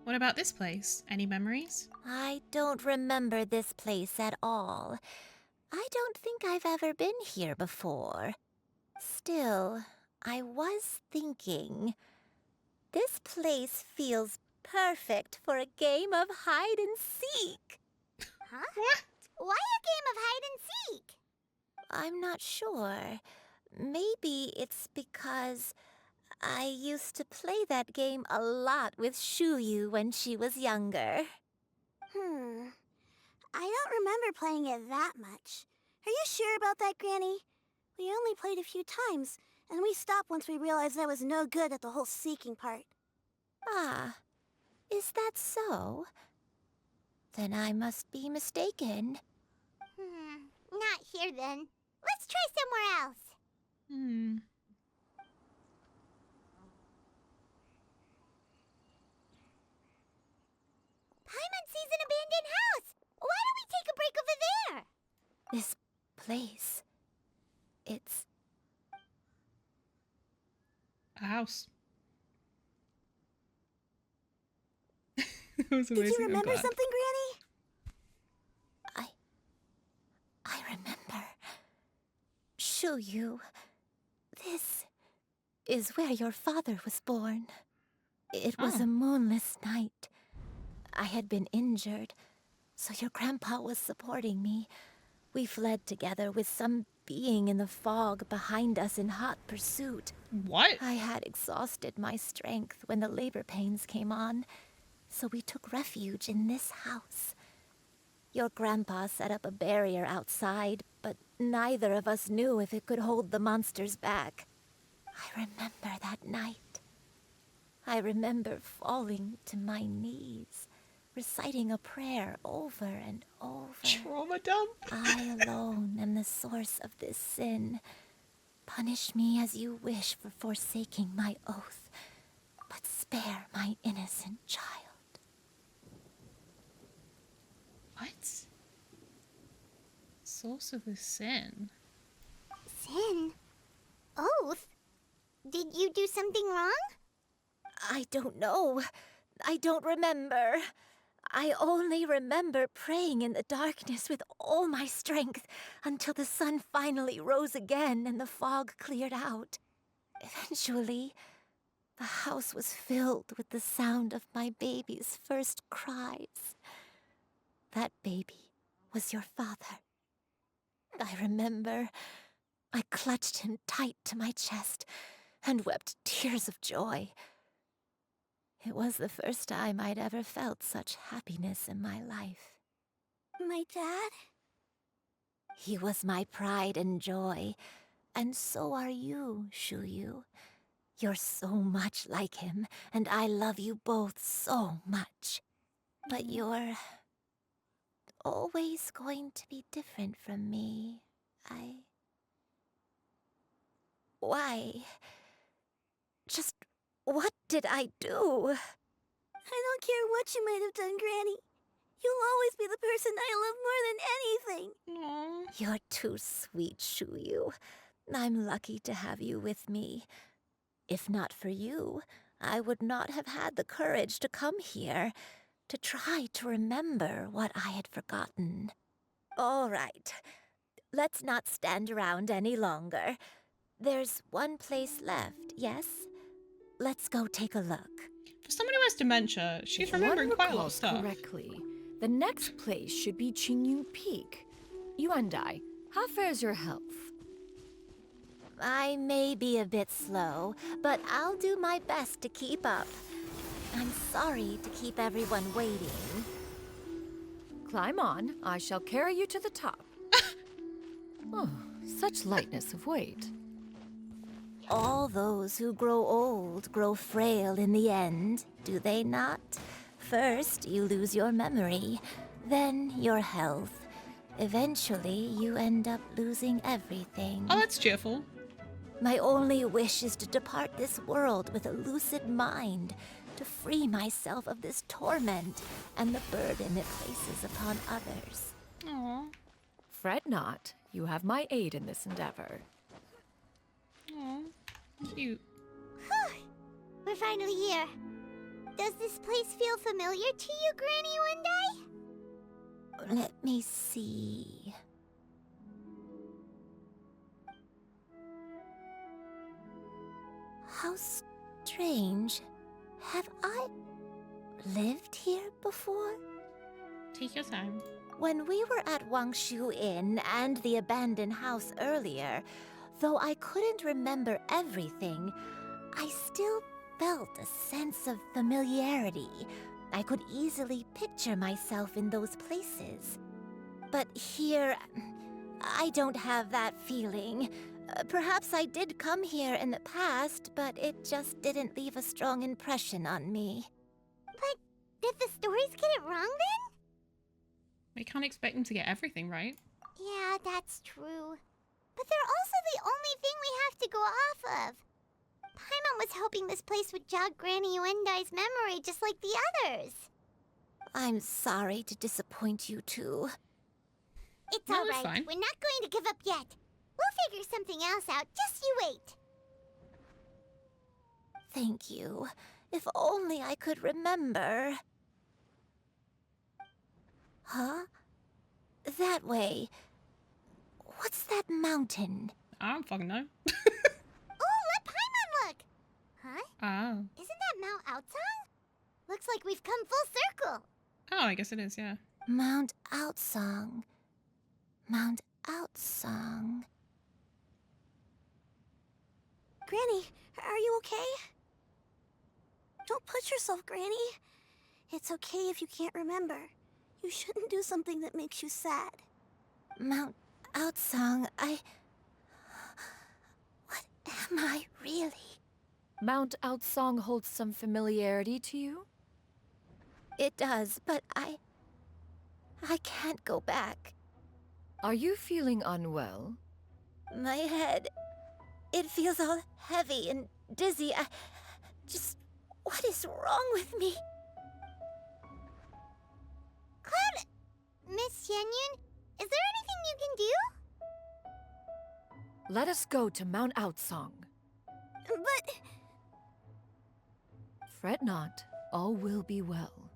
What about this place? Any memories? I don't remember this place at all. I don't think I've ever been here before. Still, I was thinking, this place feels perfect for a game of hide and seek. Huh? What? Why a game of hide and seek? I'm not sure. Maybe it's because I used to play that game a lot with Shuyu when she was younger. I don't remember playing it that much. Are you sure about that, Granny? We only played a few times, and we stopped once we realized I was no good at the whole seeking part. Ah, is that so? Then I must be mistaken. Not here then. Let's try somewhere else. Paimon sees an abandoned house. Why don't we take a break over there? This place, it's a house. It was amazing. Did you remember something, Granny? I remember. Shuyu, this is where your father was born. It was a moonless night. I had been injured, so your grandpa was supporting me. We fled together with some being in the fog behind us in hot pursuit. What? I had exhausted my strength when the labor pains came on, so we took refuge in this house. Your grandpa set up a barrier outside, but neither of us knew if it could hold the monsters back. I remember that night. I remember falling to my knees, reciting a prayer over and over. Trauma dump. I alone am the source of this sin. Punish me as you wish for forsaking my oath, but spare my innocent child. What? Source of the sin? Sin? Oath? Did you do something wrong? I don't know. I don't remember. I only remember praying in the darkness with all my strength until the sun finally rose again and the fog cleared out. Eventually, the house was filled with the sound of my baby's first cries. That baby was your father. I remember I clutched him tight to my chest and wept tears of joy. It was the first time I'd ever felt such happiness in my life. My dad? He was my pride and joy, and so are you, Xianyun. You're so much like him, and I love you both so much. But you're always going to be different from me. Why? Just what did I do? I don't care what you might have done, Granny. You'll always be the person I love more than anything. Aww. You're too sweet, Xianyun. I'm lucky to have you with me. If not for you, I would not have had the courage to come here, to try to remember what I had forgotten. All right, let's not stand around any longer. There's one place left, yes? Let's go take a look. For someone who has dementia, she's If remembering one quite a lot of recalls stuff. correctly, the next place should be Xianyun Peak. Yuandai, how fares your health? I may be a bit slow, but I'll do my best to keep up. I'm sorry to keep everyone waiting. Climb on. I shall carry you to the top. Oh, such lightness of weight. All those who grow old grow frail in the end, do they not? First, you lose your memory, then your health. Eventually, you end up losing everything. Oh, that's cheerful. My only wish is to depart this world with a lucid mind, to free myself of this torment and the burden it places upon others. Aww. Fret not. You have my aid in this endeavor. Aww. Cute. We're finally here. Does this place feel familiar to you, Granny One Day? Let me see. How strange. Have I lived here before? Take your time. When we were at Wangshu Inn and the abandoned house earlier, though I couldn't remember everything, I still felt a sense of familiarity. I could easily picture myself in those places. But here, I don't have that feeling. Perhaps I did come here in the past, but it just didn't leave a strong impression on me. But did the stories get it wrong then? We can't expect them to get everything right. Yeah, that's true. But they're also the only thing we have to go off of. Paimon was hoping this place would jog Granny Uendai's memory just like the others. I'm sorry to disappoint you too. It's No, all it's right. fine. We're not going to give up yet. We'll figure something else out. Just you wait. Thank you. If only I could remember. Huh? That way. What's that mountain? I don't fucking know. Oh, let Paimon look! Huh? Oh. Isn't that Mount Outsang? Looks like we've come full circle. Oh, I guess it is, yeah. Mount Outsang. Mount Outsang. Granny, are you okay? Don't push yourself, Granny. It's okay if you can't remember. You shouldn't do something that makes you sad. Mount Outsang, What am I really really. Mount Outsong holds some familiarity to you? It does, but I can't go back. Are you feeling unwell? My head, it feels all heavy and dizzy. What is wrong with me? Cloud, Miss Xianyun, is there anything you can do? Let us go to Mount Outsong. But... Fret not, all will be well.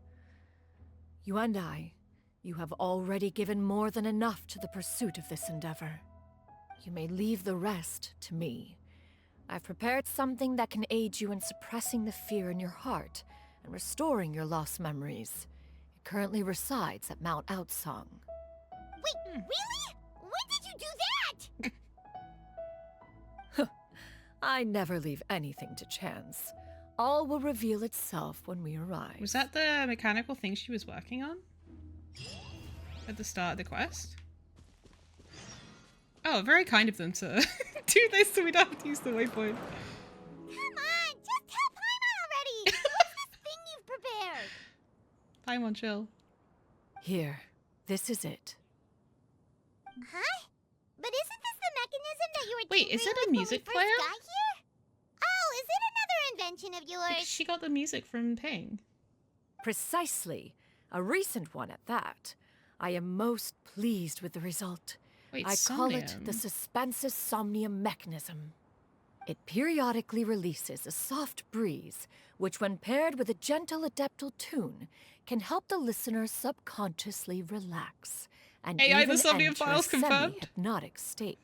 You and I, you have already given more than enough to the pursuit of this endeavor. You may leave the rest to me. I've prepared something that can aid you in suppressing the fear in your heart and restoring your lost memories. It currently resides at Mount Outsong. Wait, really? When did you do that? I never leave anything to chance. All will reveal itself when we arrive. Was that the mechanical thing she was working on? At the start of the quest? Oh, very kind of them to do this so we don't have to use the waypoint. Come on, just tell Paimon already! What's this thing you've prepared? Paimon, chill. Here, this is it. Huh? But isn't this the mechanism that you were Wait, is it a music when we player? first got here? Oh, is it another invention of yours? Like, she got the music from Ping. Precisely. A recent one at that. I am most pleased with the result. Wait, I call it Somnium. the Suspensus Somnium mechanism. It periodically releases a soft breeze, which when paired with a gentle adeptal tune, can help the listener subconsciously relax and AI even the Somnium enter files a confirmed. semi-hypnotic state.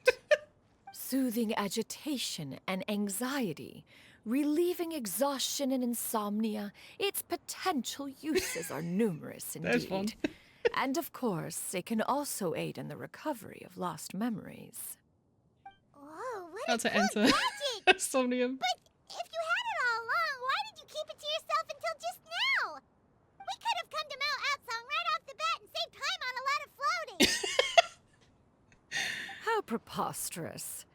Soothing agitation and anxiety, relieving exhaustion and insomnia, its potential uses are numerous That's fun. indeed. And of course, it can also aid in the recovery of lost memories. Whoa, what How a to cool enter gadget! Somnium. But if you had it all along, why did you keep it to yourself until just now? We could have come to Mount Outsong right off the bat and saved Paimon a lot of floating. How preposterous.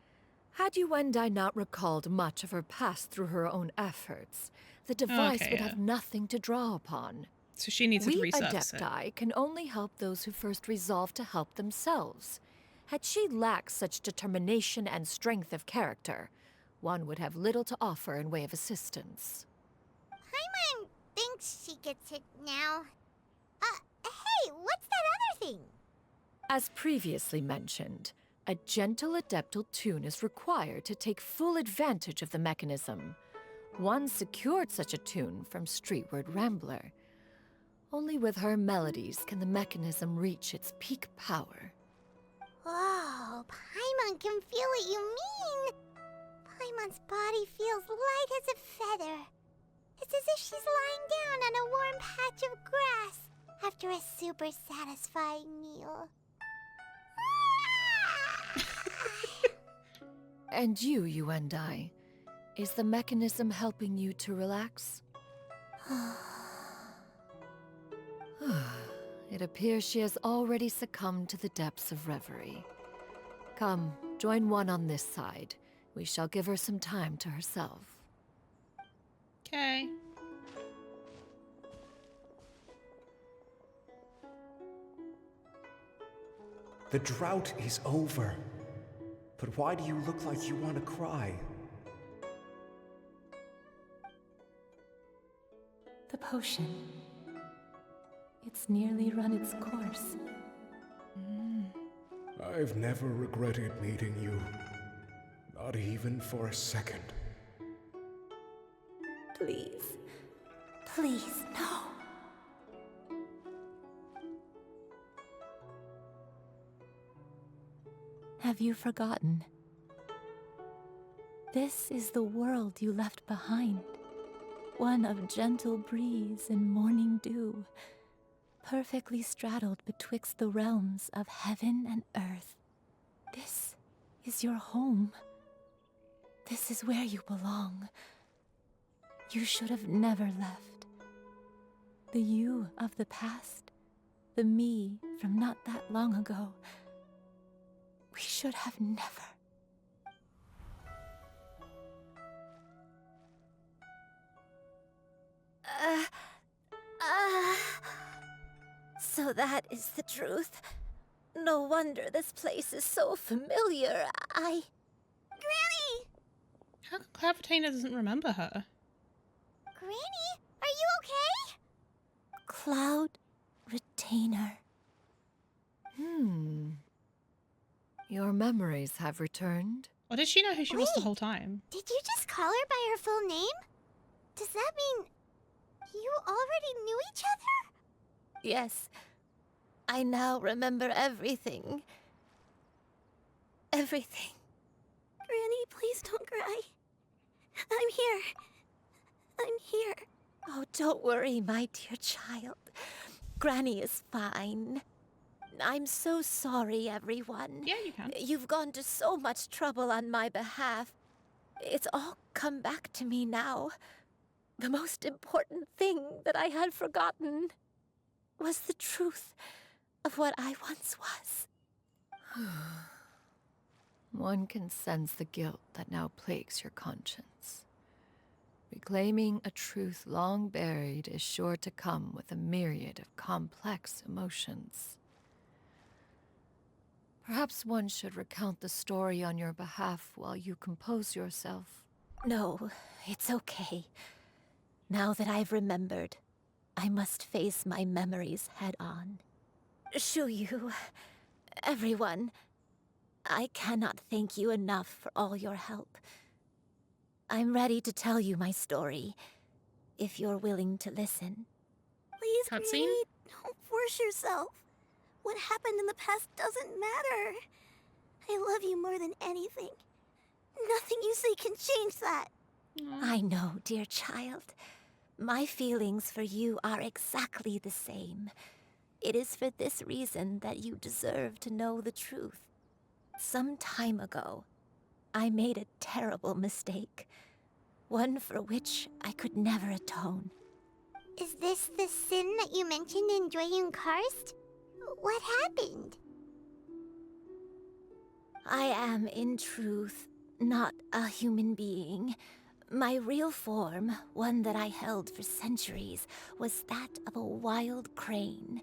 Had you and I not recalled much of her past through her own efforts, the device Okay, would yeah. have nothing to draw upon. So she needs to We resurface it. Adepti can only help those who first resolve to help themselves. Had she lacked such determination and strength of character, one would have little to offer in way of assistance. Paimon thinks she gets it now. Hey, what's that other thing? As previously mentioned, a gentle adeptal tune is required to take full advantage of the mechanism. One secured such a tune from Streetward Rambler. Only with her melodies can the mechanism reach its peak power. Whoa, Paimon can feel what you mean. Paimon's body feels light as a feather. It's as if she's lying down on a warm patch of grass after a super satisfying meal. And you and I, is the mechanism helping you to relax? It appears she has already succumbed to the depths of reverie. Come, join one on this side. We shall give her some time to herself. Okay. The drought is over. But why do you look like you want to cry? The potion. It's nearly run its course. I've never regretted meeting you. Not even for a second. Please. Please, no. Have you forgotten? This is the world you left behind. One of gentle breeze and morning dew, perfectly straddled betwixt the realms of heaven and earth. This is your home. This is where you belong. You should have never left. The you of the past, the me from not that long ago, we should have never. So that is the truth. No wonder this place is so familiar. Granny! How come Cloud Retainer doesn't remember her? Granny, are you okay? Cloud Retainer. Your memories have returned. Or did she know who she was the whole time? Did you just call her by her full name? Does that mean you already knew each other? Yes. I now remember everything. Everything. Granny, please don't cry. I'm here. I'm here. Oh, don't worry, my dear child. Granny is fine. I'm so sorry, everyone. Yeah, you can. You've gone to so much trouble on my behalf. It's all come back to me now. The most important thing that I had forgotten was the truth of what I once was. One can sense the guilt that now plagues your conscience. Reclaiming a truth long buried is sure to come with a myriad of complex emotions. Perhaps one should recount the story on your behalf while you compose yourself. No, it's okay. Now that I've remembered, I must face my memories head on. Shuyu, everyone, I cannot thank you enough for all your help. I'm ready to tell you my story, if you're willing to listen. Please, Cutscene? Granny, don't force yourself. What happened in the past doesn't matter. I love you more than anything. Nothing you say can change that. I know, dear child. My feelings for you are exactly the same. It is for this reason that you deserve to know the truth. Some time ago, I made a terrible mistake. One for which I could never atone. Is this the sin that you mentioned in Xianyun Karst? What happened? I am, in truth, not a human being. My real form, one that I held for centuries, was that of a wild crane.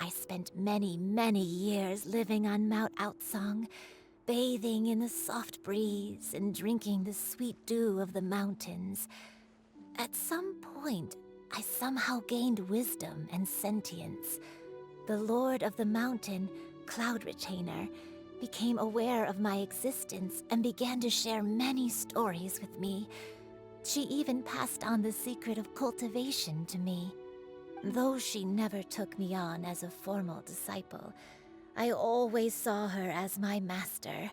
I spent many, many years living on Mount Outsong, bathing in the soft breeze and drinking the sweet dew of the mountains. At some point, I somehow gained wisdom and sentience. The Lord of the Mountain, Cloud Retainer, became aware of my existence and began to share many stories with me. She even passed on the secret of cultivation to me. Though she never took me on as a formal disciple, I always saw her as my master.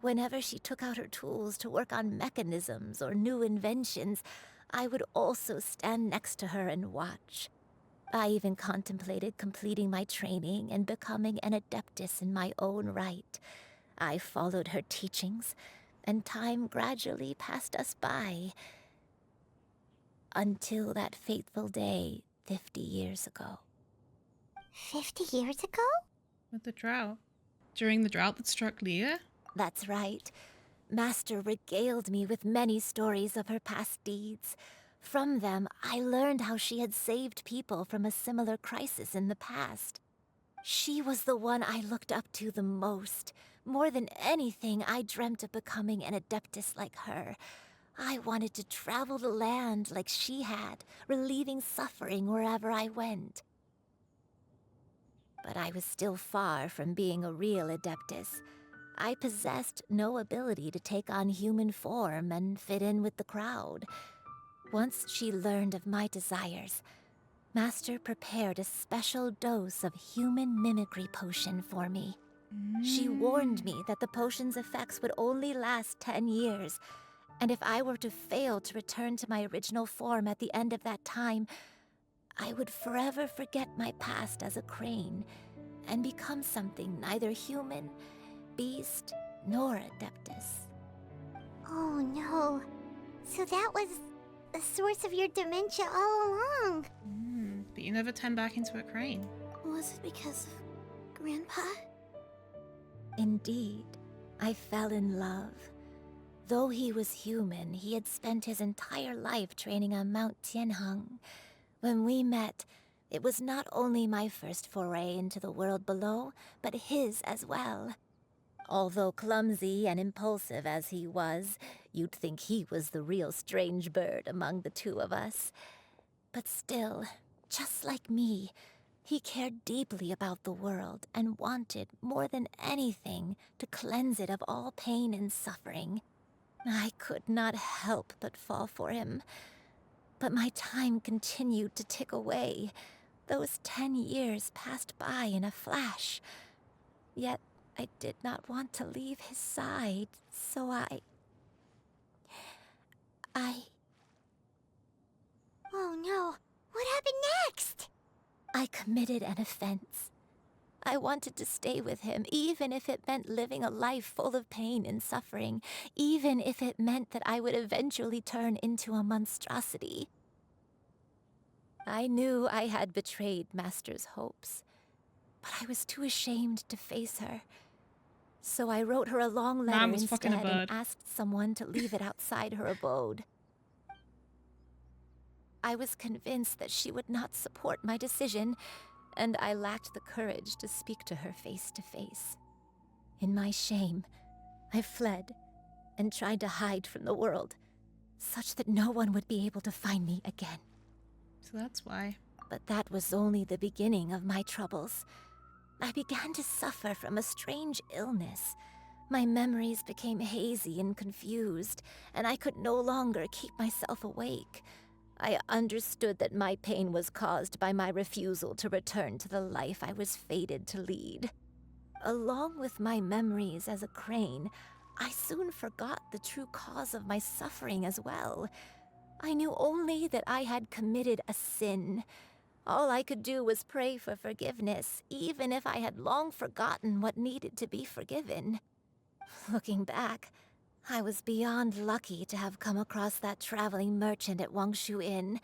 Whenever she took out her tools to work on mechanisms or new inventions, I would also stand next to her and watch. I even contemplated completing my training and becoming an adeptus in my own right. I followed her teachings, and time gradually passed us by. Until that fateful day 50 years ago. 50 years ago? With the drought. During the drought that struck Leah? That's right. Master regaled me with many stories of her past deeds. From them, I learned how she had saved people from a similar crisis in the past. She was the one I looked up to the most. More than anything, I dreamt of becoming an adeptus like her. I wanted to travel the land like she had, relieving suffering wherever I went. But I was still far from being a real adeptus. I possessed no ability to take on human form and fit in with the crowd. Once she learned of my desires, Master prepared a special dose of human mimicry potion for me. She warned me that the potion's effects would only last 10 years, and if I were to fail to return to my original form at the end of that time, I would forever forget my past as a crane and become something neither human, beast, nor adeptus. Oh no. So that was the source of your dementia all along. But you never turned back into a crane. Was it because of Grandpa? Indeed, I fell in love. Though he was human, he had spent his entire life training on Mount Tianheng. When we met, It was not only my first foray into the world below, but his as well. Although clumsy and impulsive as he was, you'd think he was the real strange bird among the two of us. But still, just like me, he cared deeply about the world and wanted, more than anything, to cleanse it of all pain and suffering. I could not help but fall for him. But my time continued to tick away. Those 10 years passed by in a flash. Yet I did not want to leave his side, so I... Oh no, what happened next? I committed an offense. I wanted to stay with him, even if it meant living a life full of pain and suffering, even if it meant that I would eventually turn into a monstrosity. I knew I had betrayed Master's hopes, but I was too ashamed to face her. So I wrote her a long letter instead and asked someone to leave it outside her abode. I was convinced that she would not support my decision, and I lacked the courage to speak to her face to face. In my shame, I fled and tried to hide from the world, such that no one would be able to find me again. So that's why. But that was only the beginning of my troubles. I began to suffer from a strange illness. My memories became hazy and confused, and I could no longer keep myself awake. I understood that my pain was caused by my refusal to return to the life I was fated to lead. Along with my memories as a crane, I soon forgot the true cause of my suffering as well. I knew only that I had committed a sin. All I could do was pray for forgiveness, even if I had long forgotten what needed to be forgiven. Looking back, I was beyond lucky to have come across that traveling merchant at Wangshu Inn.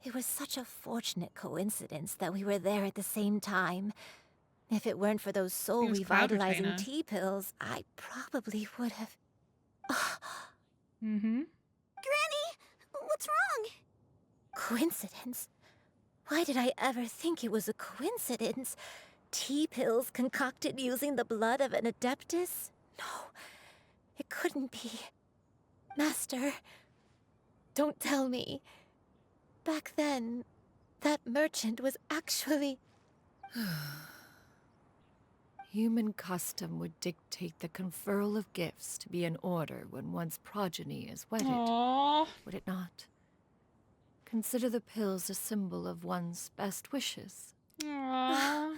It was such a fortunate coincidence that we were there at the same time. If it weren't for those soul-revitalizing tea pills, I probably would have... Granny, what's wrong? Coincidence? Why did I ever think it was a coincidence? Tea pills concocted using the blood of an adeptus? No. It couldn't be. Master, don't tell me. Back then, that merchant was actually... Human custom would dictate the conferral of gifts to be in order when one's progeny is wedded. Aww. Would it not? Consider the pills a symbol of one's best wishes. Aww.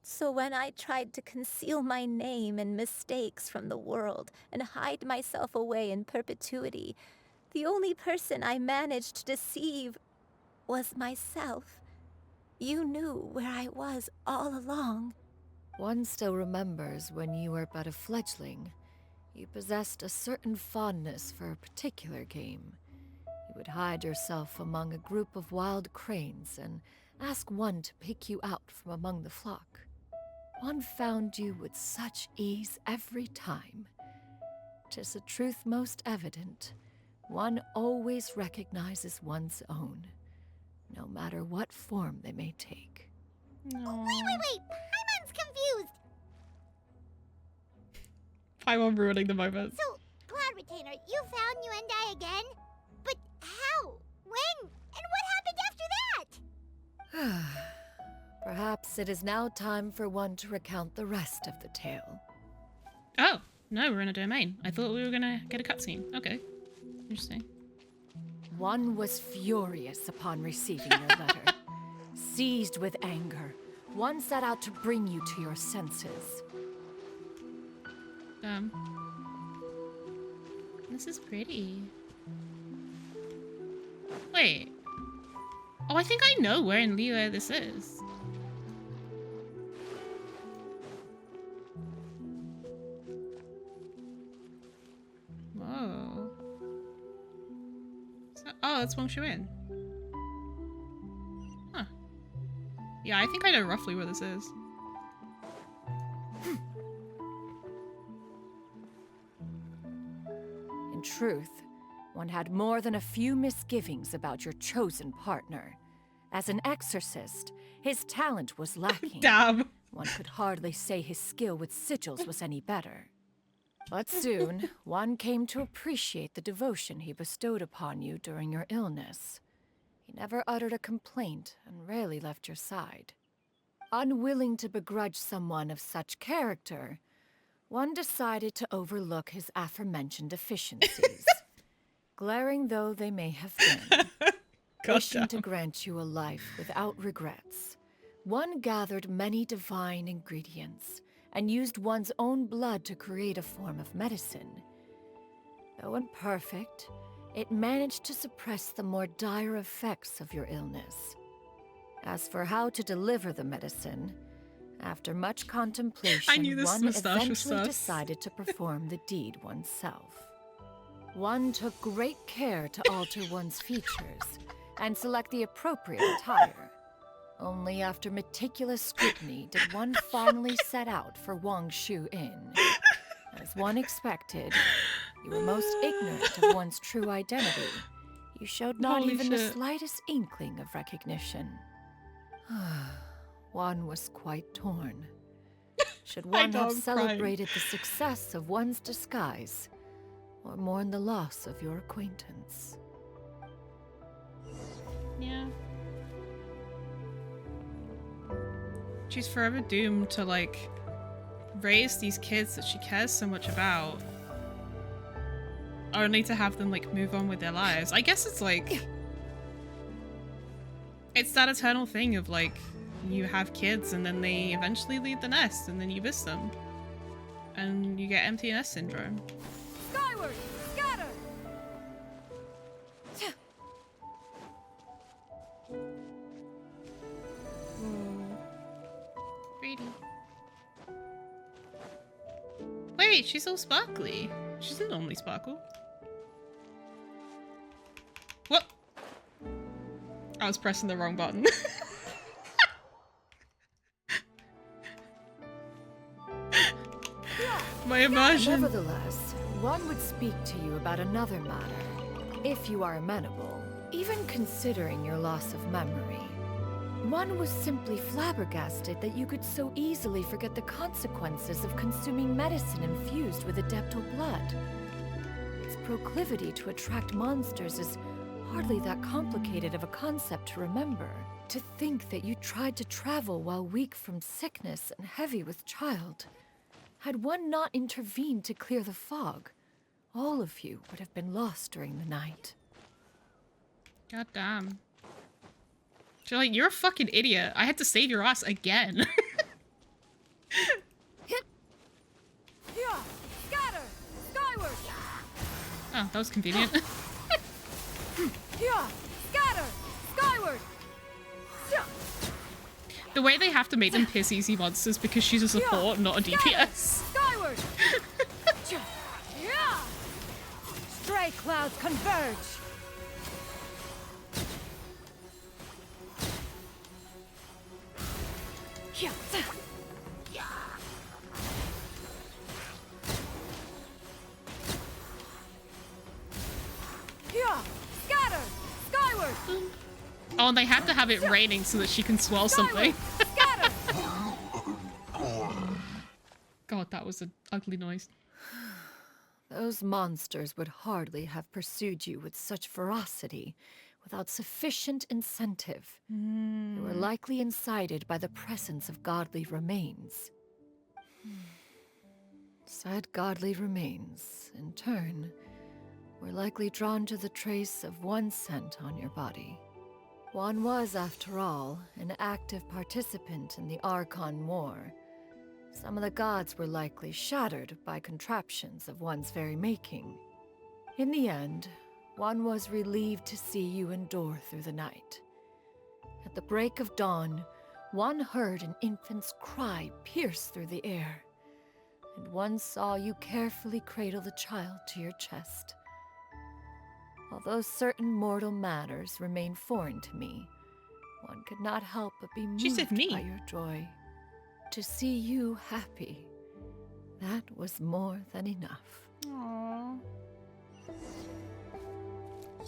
So when I tried to conceal my name and mistakes from the world and hide myself away in perpetuity, the only person I managed to deceive was myself. You knew where I was all along. One still remembers when you were but a fledgling. You possessed a certain fondness for a particular game. You would hide yourself among a group of wild cranes and ask one to pick you out from among the flock. One found you with such ease every time. 'Tis a truth most evident. One always recognizes one's own, no matter what form they may take. Wait! Paimon's confused! Paimon ruining the moment. So, Cloud Retainer, you found Yuendai again? But how? When? And what happened after that? Perhaps it is now time for one to recount the rest of the tale. Oh, no, we're in a domain. I thought we were gonna get a cutscene. Okay. Interesting. One was furious upon receiving your letter. Seized with anger, one set out to bring you to your senses. This is pretty. Wait. Oh, I think I know where in Liyue this is. Whoa. Oh, it's Wangshu Inn. Huh. Yeah, I think I know roughly where this is. In truth, one had more than a few misgivings about your chosen partner. As an exorcist, his talent was lacking. Damn. One could hardly say his skill with sigils was any better. But soon, one came to appreciate the devotion he bestowed upon you during your illness. He never uttered a complaint and rarely left your side. Unwilling to begrudge someone of such character, one decided to overlook his aforementioned deficiencies, glaring though they may have been. Wishing to grant you a life without regrets, one gathered many divine ingredients and used one's own blood to create a form of medicine. Though imperfect, it managed to suppress the more dire effects of your illness. As for how to deliver the medicine, after much contemplation, one eventually decided to perform the deed oneself. One took great care to alter one's features and select the appropriate attire. Only after meticulous scrutiny did one finally set out for Wang Shu Inn. As one expected, you were most ignorant of one's true identity. You showed not Holy even the shit. slightest inkling of recognition. One was quite torn. Should one know, have I'm celebrated the success of one's disguise, or mourn the loss of your acquaintance? Yeah. She's forever doomed to, like, raise these kids that she cares so much about, only to have them, like, move on with their lives. I guess it's like... It's that eternal thing of, like, you have kids and then they eventually leave the nest and then you miss them. And you get empty nest syndrome. Skyward! Scatter! Pretty. Wait, she's all sparkly. She doesn't normally sparkle. What? I was pressing the wrong button. My immersion. Nevertheless, one would speak to you about another matter, if you are amenable, even considering your loss of memory. One was simply flabbergasted that you could so easily forget the consequences of consuming medicine infused with adeptal blood. Its proclivity to attract monsters is hardly that complicated of a concept to remember. To think that you tried to travel while weak from sickness and heavy with child. Had one not intervened to clear the fog, all of you would have been lost during the night. God damn. She's like, you're a fucking idiot. I had to save your ass again. Scatter! Skyward! Oh, that was convenient. Scatter! Skyward! The way they have to make them piss easy monsters because she's a support, not a DPS. Skyward! Stray clouds converge! Scatter! Skyward! Oh, and they had to have it raining so that she can swell something. God, that was an ugly noise. Those monsters would hardly have pursued you with such ferocity without sufficient incentive. They were likely incited by the presence of godly remains. Said godly remains, in turn, were likely drawn to the trace of one scent on your body. One was, after all, an active participant in the Archon War. Some of the gods were likely shattered by contraptions of one's very making. In the end, one was relieved to see you endure through the night. At the break of dawn, one heard an infant's cry pierce through the air, and one saw you carefully cradle the child to your chest. Although certain mortal matters remain foreign to me, one could not help but be moved by your joy. To see you happy, that was more than enough. Aww.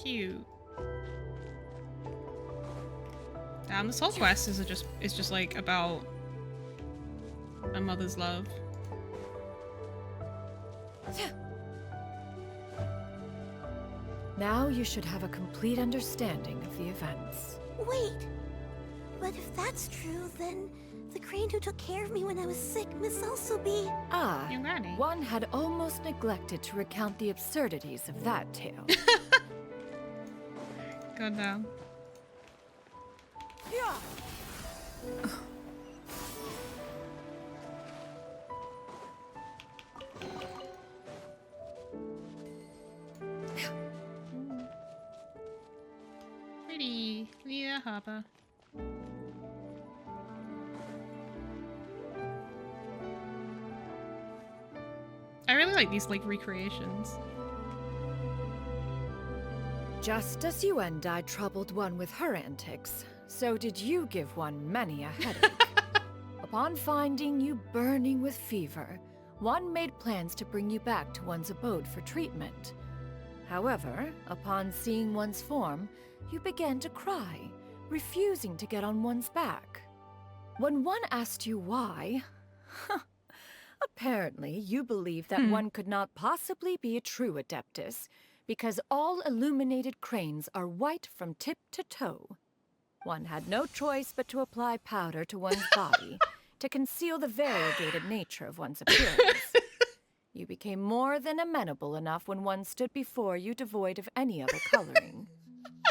Cute. Damn, this whole quest is just like about a mother's love. Now you should have a complete understanding of the events. Wait! But if that's true, then the crane who took care of me when I was sick must also be... Ah, one had almost neglected to recount the absurdities of that tale. God damn. Pretty clear harbor. I really like these like recreations. Just as Xianyun troubled one with her antics, so did you give one many a headache. Upon finding you burning with fever, one made plans to bring you back to one's abode for treatment. However, upon seeing one's form, you began to cry, refusing to get on one's back. When one asked you why, apparently you believed that one could not possibly be a true Adeptus, because all illuminated cranes are white from tip to toe. One had no choice but to apply powder to one's body to conceal the variegated nature of one's appearance. You became more than amenable enough when one stood before you devoid of any other coloring.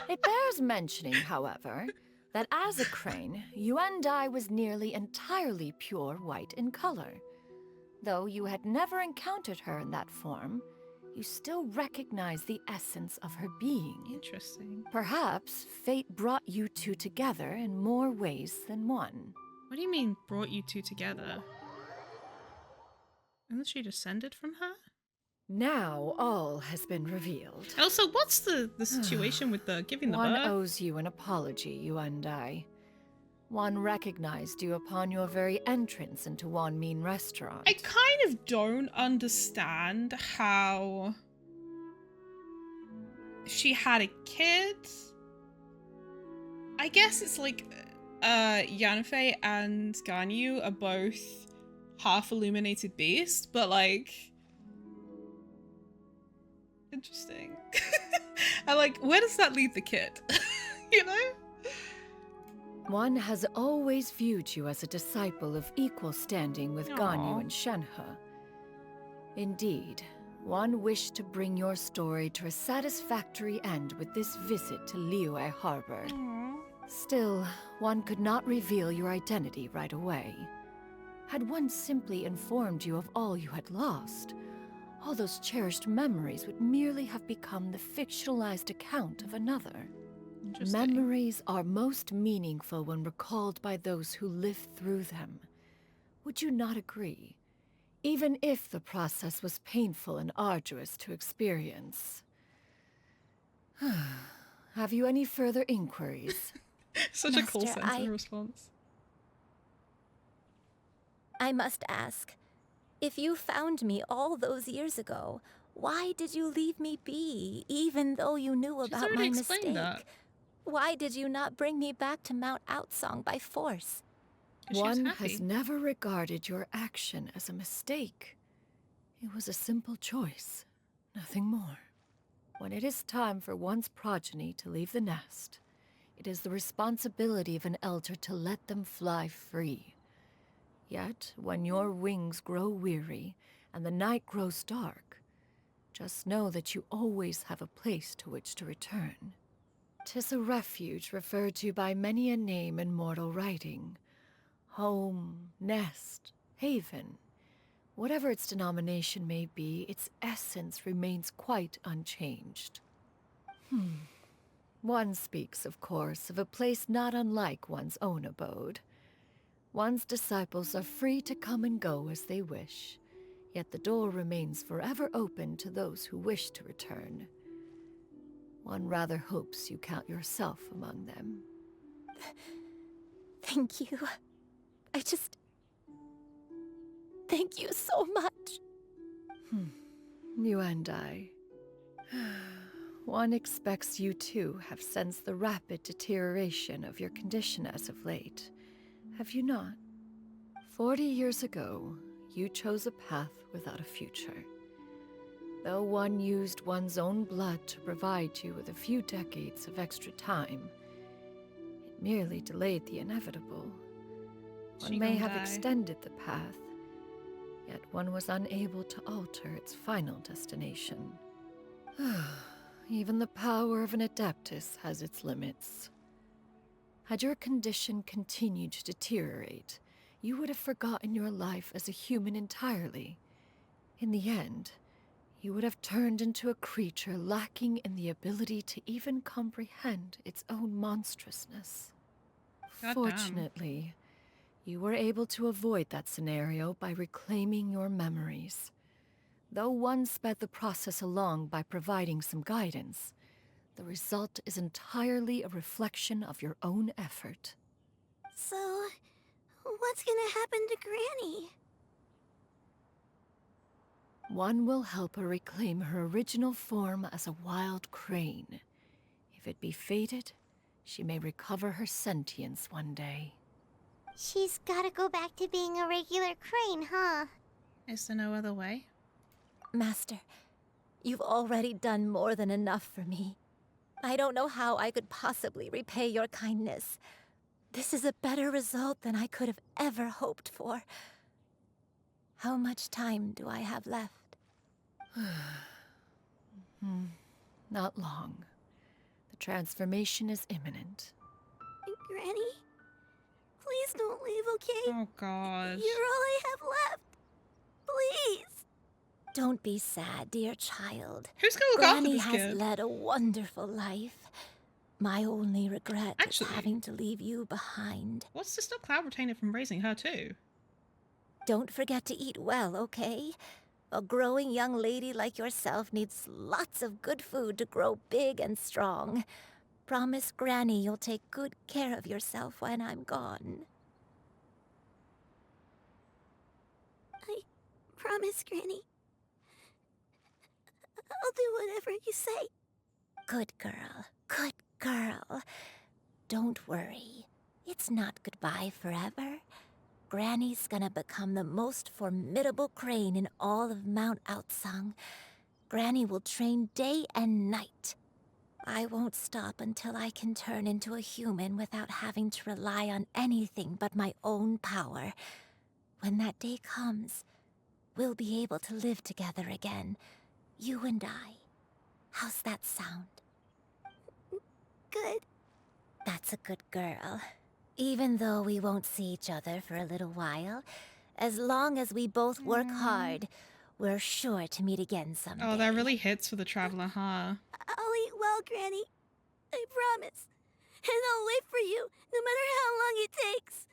It bears mentioning, however, that as a crane, Xianyun was nearly entirely pure white in color. Though you had never encountered her in that form, you still recognize the essence of her being. Interesting. Perhaps fate brought you two together in more ways than one. What do you mean, brought you two together? Isn't she descended from her? Now all has been revealed. Also, what's the situation with the giving the One birth? owes you an apology, Xianyun. One recognized you upon your very entrance into Wanmin restaurant. I kind of don't understand how she had a kid. I guess it's like Yanfei and Ganyu are both half illuminated beasts, but like interesting. I like, where does that leave the kid? You know? One has always viewed you as a disciple of equal standing with Ganyu and Shenhe. Indeed, one wished to bring your story to a satisfactory end with this visit to Liyue Harbor. Still, one could not reveal your identity right away. Had one simply informed you of all you had lost, all those cherished memories would merely have become the fictionalized account of another. Memories are most meaningful when recalled by those who lived through them. Would you not agree? Even if the process was painful and arduous to experience. Have you any further inquiries? Such a cool sense of response. I must ask, if you found me all those years ago, why did you leave me be, even though you knew about my mistake? That. Why did you not bring me back to Mount Outsong by force? One has never regarded your action as a mistake. It was a simple choice, nothing more. When it is time for one's progeny to leave the nest, it is the responsibility of an elder to let them fly free. Yet, when your wings grow weary and the night grows dark, just know that you always have a place to which to return. 'Tis a refuge referred to by many a name in mortal writing. Home, nest, haven. Whatever its denomination may be, its essence remains quite unchanged. One speaks, of course, of a place not unlike one's own abode. One's disciples are free to come and go as they wish, yet the door remains forever open to those who wish to return. One rather hopes you count yourself among them. Thank you. Thank you so much. You and I. One expects you too have sensed the rapid deterioration of your condition as of late, have you not? 40 years ago, you chose a path without a future. Though one used one's own blood to provide you with a few decades of extra time, it merely delayed the inevitable. One may have extended the path, yet one was unable to alter its final destination. Even the power of an Adeptus has its limits. Had your condition continued to deteriorate, you would have forgotten your life as a human entirely. In the end, you would have turned into a creature lacking in the ability to even comprehend its own monstrousness. Fortunately, you were able to avoid that scenario by reclaiming your memories. Though one sped the process along by providing some guidance, the result is entirely a reflection of your own effort. So, what's gonna happen to Granny? One will help her reclaim her original form as a wild crane. If it be fated, she may recover her sentience one day. She's gotta go back to being a regular crane, huh? Is there no other way? Master, you've already done more than enough for me. I don't know how I could possibly repay your kindness. This is a better result than I could have ever hoped for. How much time do I have left? Not long. The transformation is imminent. Granny? Please don't leave, okay? Oh, God. You're all I have left. Please. Don't be sad, dear child. Who's gonna look after Granny this has kid? led a wonderful life. My only regret is having to leave you behind. What's to stop Cloud Retainer from raising her too? Don't forget to eat well, okay? A growing young lady like yourself needs lots of good food to grow big and strong. Promise Granny you'll take good care of yourself when I'm gone. I promise, Granny. I'll do whatever you say. Good girl. Good girl. Don't worry. It's not goodbye forever. Granny's gonna become the most formidable crane in all of Mount Outsung. Granny will train day and night. I won't stop until I can turn into a human without having to rely on anything but my own power. When that day comes, we'll be able to live together again. You and I. How's that sound? Good. That's a good girl. Even though we won't see each other for a little while, as long as we both work hard, we're sure to meet again someday. Oh, that really hits for the traveler, huh? I'll eat well, Granny. I promise. And I'll wait for you, no matter how long it takes.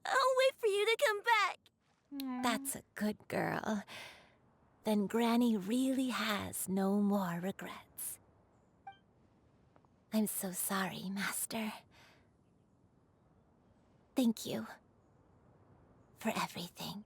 I'll wait for you to come back. That's a good girl. Then Granny really has no more regrets. I'm so sorry, Master. Thank you for everything.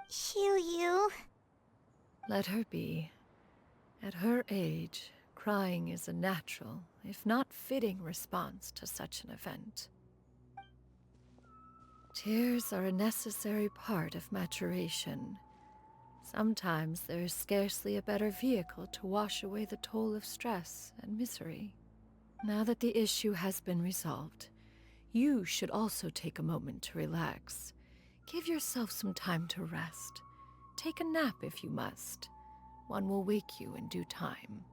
Xianyun. Let her be. At her age, crying is a natural, if not fitting, response to such an event. Tears are a necessary part of maturation. Sometimes there is scarcely a better vehicle to wash away the toll of stress and misery. Now that the issue has been resolved, you should also take a moment to relax. Give yourself some time to rest. Take a nap if you must. One will wake you in due time.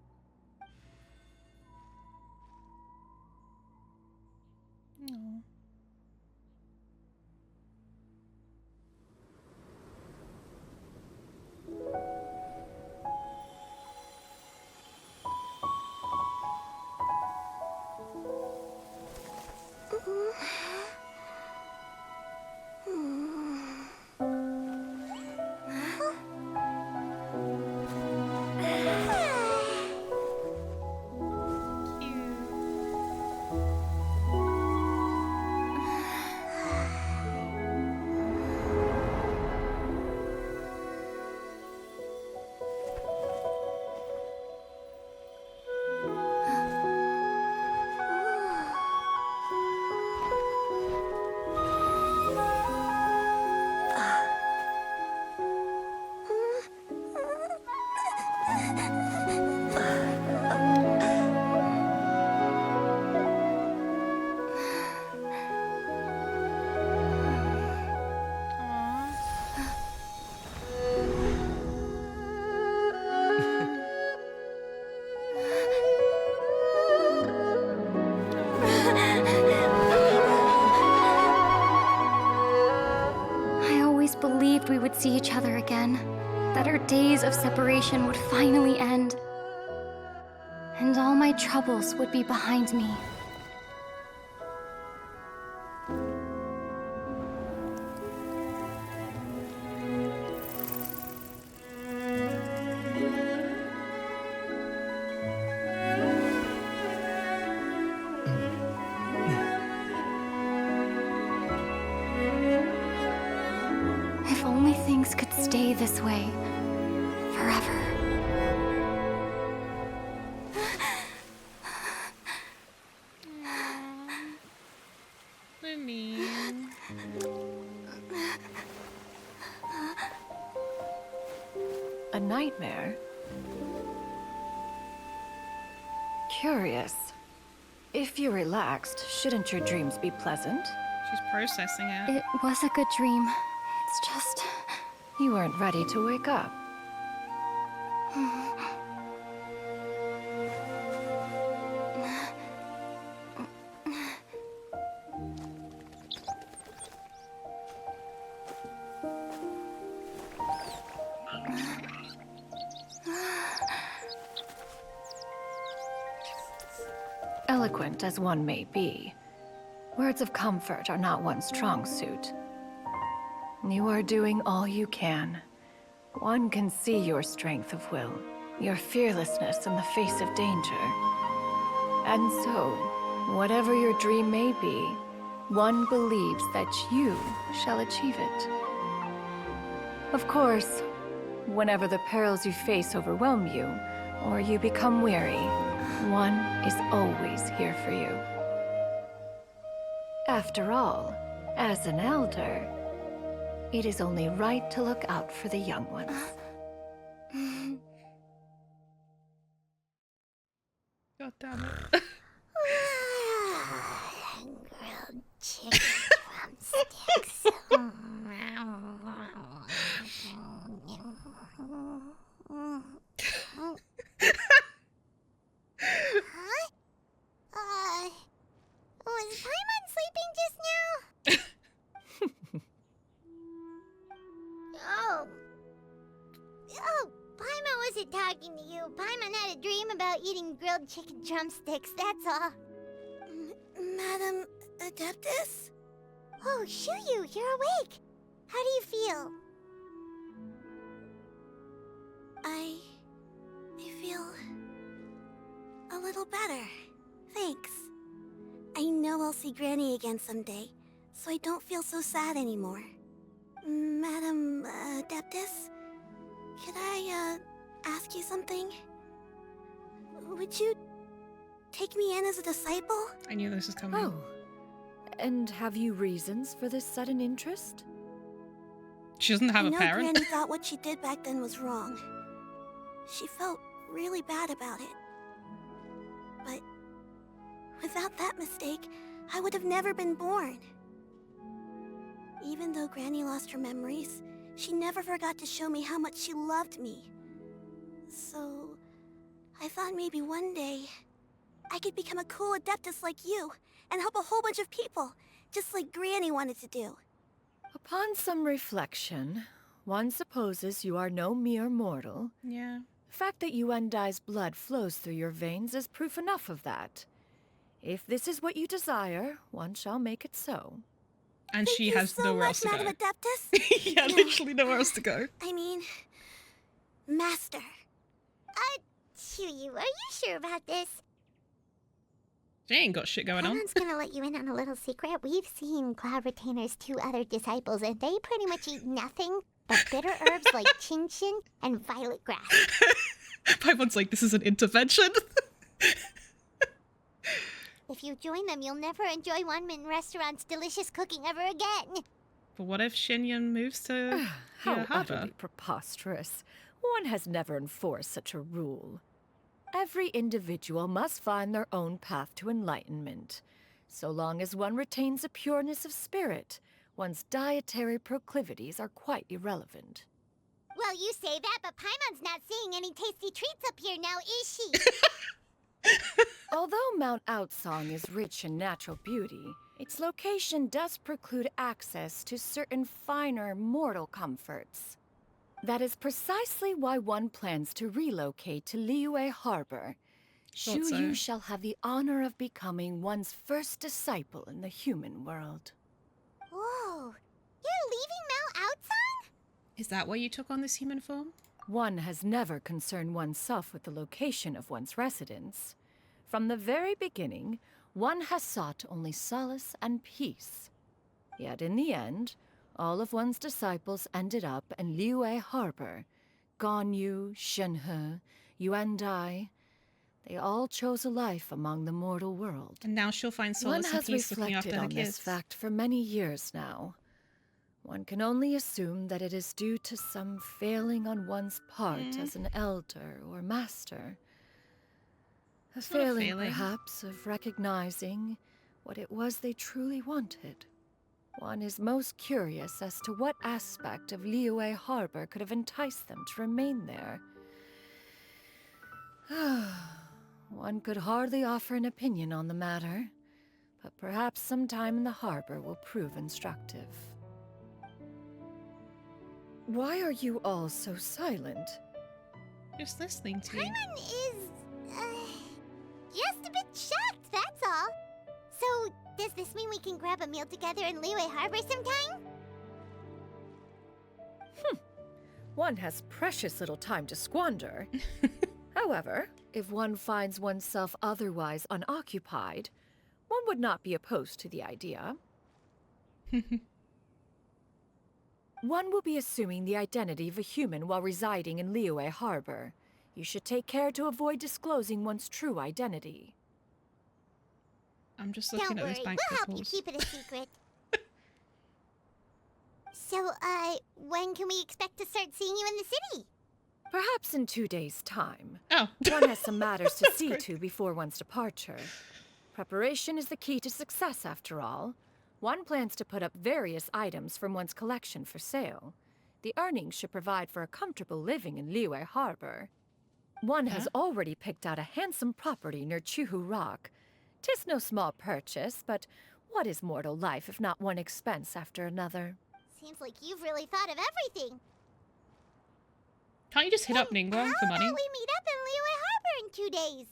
believed we would see each other again, that our days of separation would finally end, and all my troubles would be behind me. If only things could stay this way forever. A nightmare? Curious. If you're relaxed, shouldn't your dreams be pleasant? She's processing it. It was a good dream. It's just... You weren't ready to wake up. Eloquent as one may be, words of comfort are not one's strong suit. You are doing all you can. One can see your strength of will, your fearlessness in the face of danger. And so, whatever your dream may be, one believes that you shall achieve it. Of course, whenever the perils you face overwhelm you, or you become weary, one is always here for you. After all, as an elder, it is only right to look out for the young ones. God damn it. Grilled chicken drumsticks. Huh? Was Paimon sleeping just now? Oh, Paimon wasn't talking to you. Paimon had a dream about eating grilled chicken drumsticks, that's all. Madam Adeptus? Oh, Xianyun, you're awake. How do you feel? I feel a little better. Thanks. I know I'll see Granny again someday, so I don't feel so sad anymore. Madam Adeptus, could I ask you something? Would you take me in as a disciple? I knew this was coming. Oh. And have you reasons for this sudden interest? She doesn't have I a know parent. Granny thought what she did back then was wrong. She felt really bad about it. But without that mistake, I would have never been born. Even though Granny lost her memories, she never forgot to show me how much she loved me. So, I thought maybe one day, I could become a cool Adeptus like you, and help a whole bunch of people, just like Granny wanted to do. Upon some reflection, one supposes you are no mere mortal. Yeah. The fact that Yuendai's blood flows through your veins is proof enough of that. If this is what you desire, one shall make it so. And she has nowhere else to go. Madam Adeptus? Yeah, literally nowhere else to go. I mean, Master. Xianyun, are you sure about this? She ain't got shit going on. Paimon's gonna let you in on a little secret. We've seen Cloud Retainer's 2 other disciples, and they pretty much eat nothing but bitter herbs like genshin and violet grass. Paimon's like, this is an intervention. If you join them, you'll never enjoy Wanmin Restaurant's delicious cooking ever again. But what if Xianyun moves to How Harbor? utterly preposterous. One has never enforced such a rule. Every individual must find their own path to enlightenment. So long as one retains a pureness of spirit, one's dietary proclivities are quite irrelevant. Well, you say that, but Paimon's not seeing any tasty treats up here now, is she? Although Mount Outsong is rich in natural beauty, Its location does preclude access to certain finer mortal comforts. That is precisely why one plans to relocate to Liyue Harbor. Thought so. Xianyun shall have the honor of becoming one's first disciple in the human world. Whoa, you're leaving Mount Outsong? Is that why you took on this human form? One has never concerned oneself with the location of one's residence. From the very beginning, one has sought only solace and peace. Yet in the end, all of one's disciples ended up in Liyue Harbor. Ganyu, Shenhe, Yuan Dai. They all chose a life among the mortal world. And now she'll find solace and peace looking after her One has reflected on kids. this fact for many years now. One can only assume that it is due to some failing on one's part as an elder or master. A It's not a failing, failing. perhaps, of recognizing what it was they truly wanted. One is most curious as to what aspect of Liyue Harbor could have enticed them to remain there. One could hardly offer an opinion on the matter, but perhaps some time in the harbor will prove instructive. Why are you all so silent? Just listening to you. Paimon is, just a bit shocked, that's all. So, does this mean we can grab a meal together in Liyue Harbor sometime? One has precious little time to squander. However, if one finds oneself otherwise unoccupied, one would not be opposed to the idea. One will be assuming the identity of a human while residing in Liyue Harbor. You should take care to avoid disclosing one's true identity. I'm just Don't looking at worry, this bank we'll help you reports. keep it a secret. So, when can we expect to start seeing you in the city? Perhaps in 2 days' time. Oh. One has some matters to see to before one's departure. Preparation is the key to success, after all. One plans to put up various items from one's collection for sale. The earnings should provide for a comfortable living in Liyue Harbor. One has already picked out a handsome property near Chuhu Rock. 'Tis no small purchase, but what is mortal life if not one expense after another? Seems like you've really thought of everything. Can't you just hit up Ningguang for money? How about we meet up in Liyue Harbor in 2 days?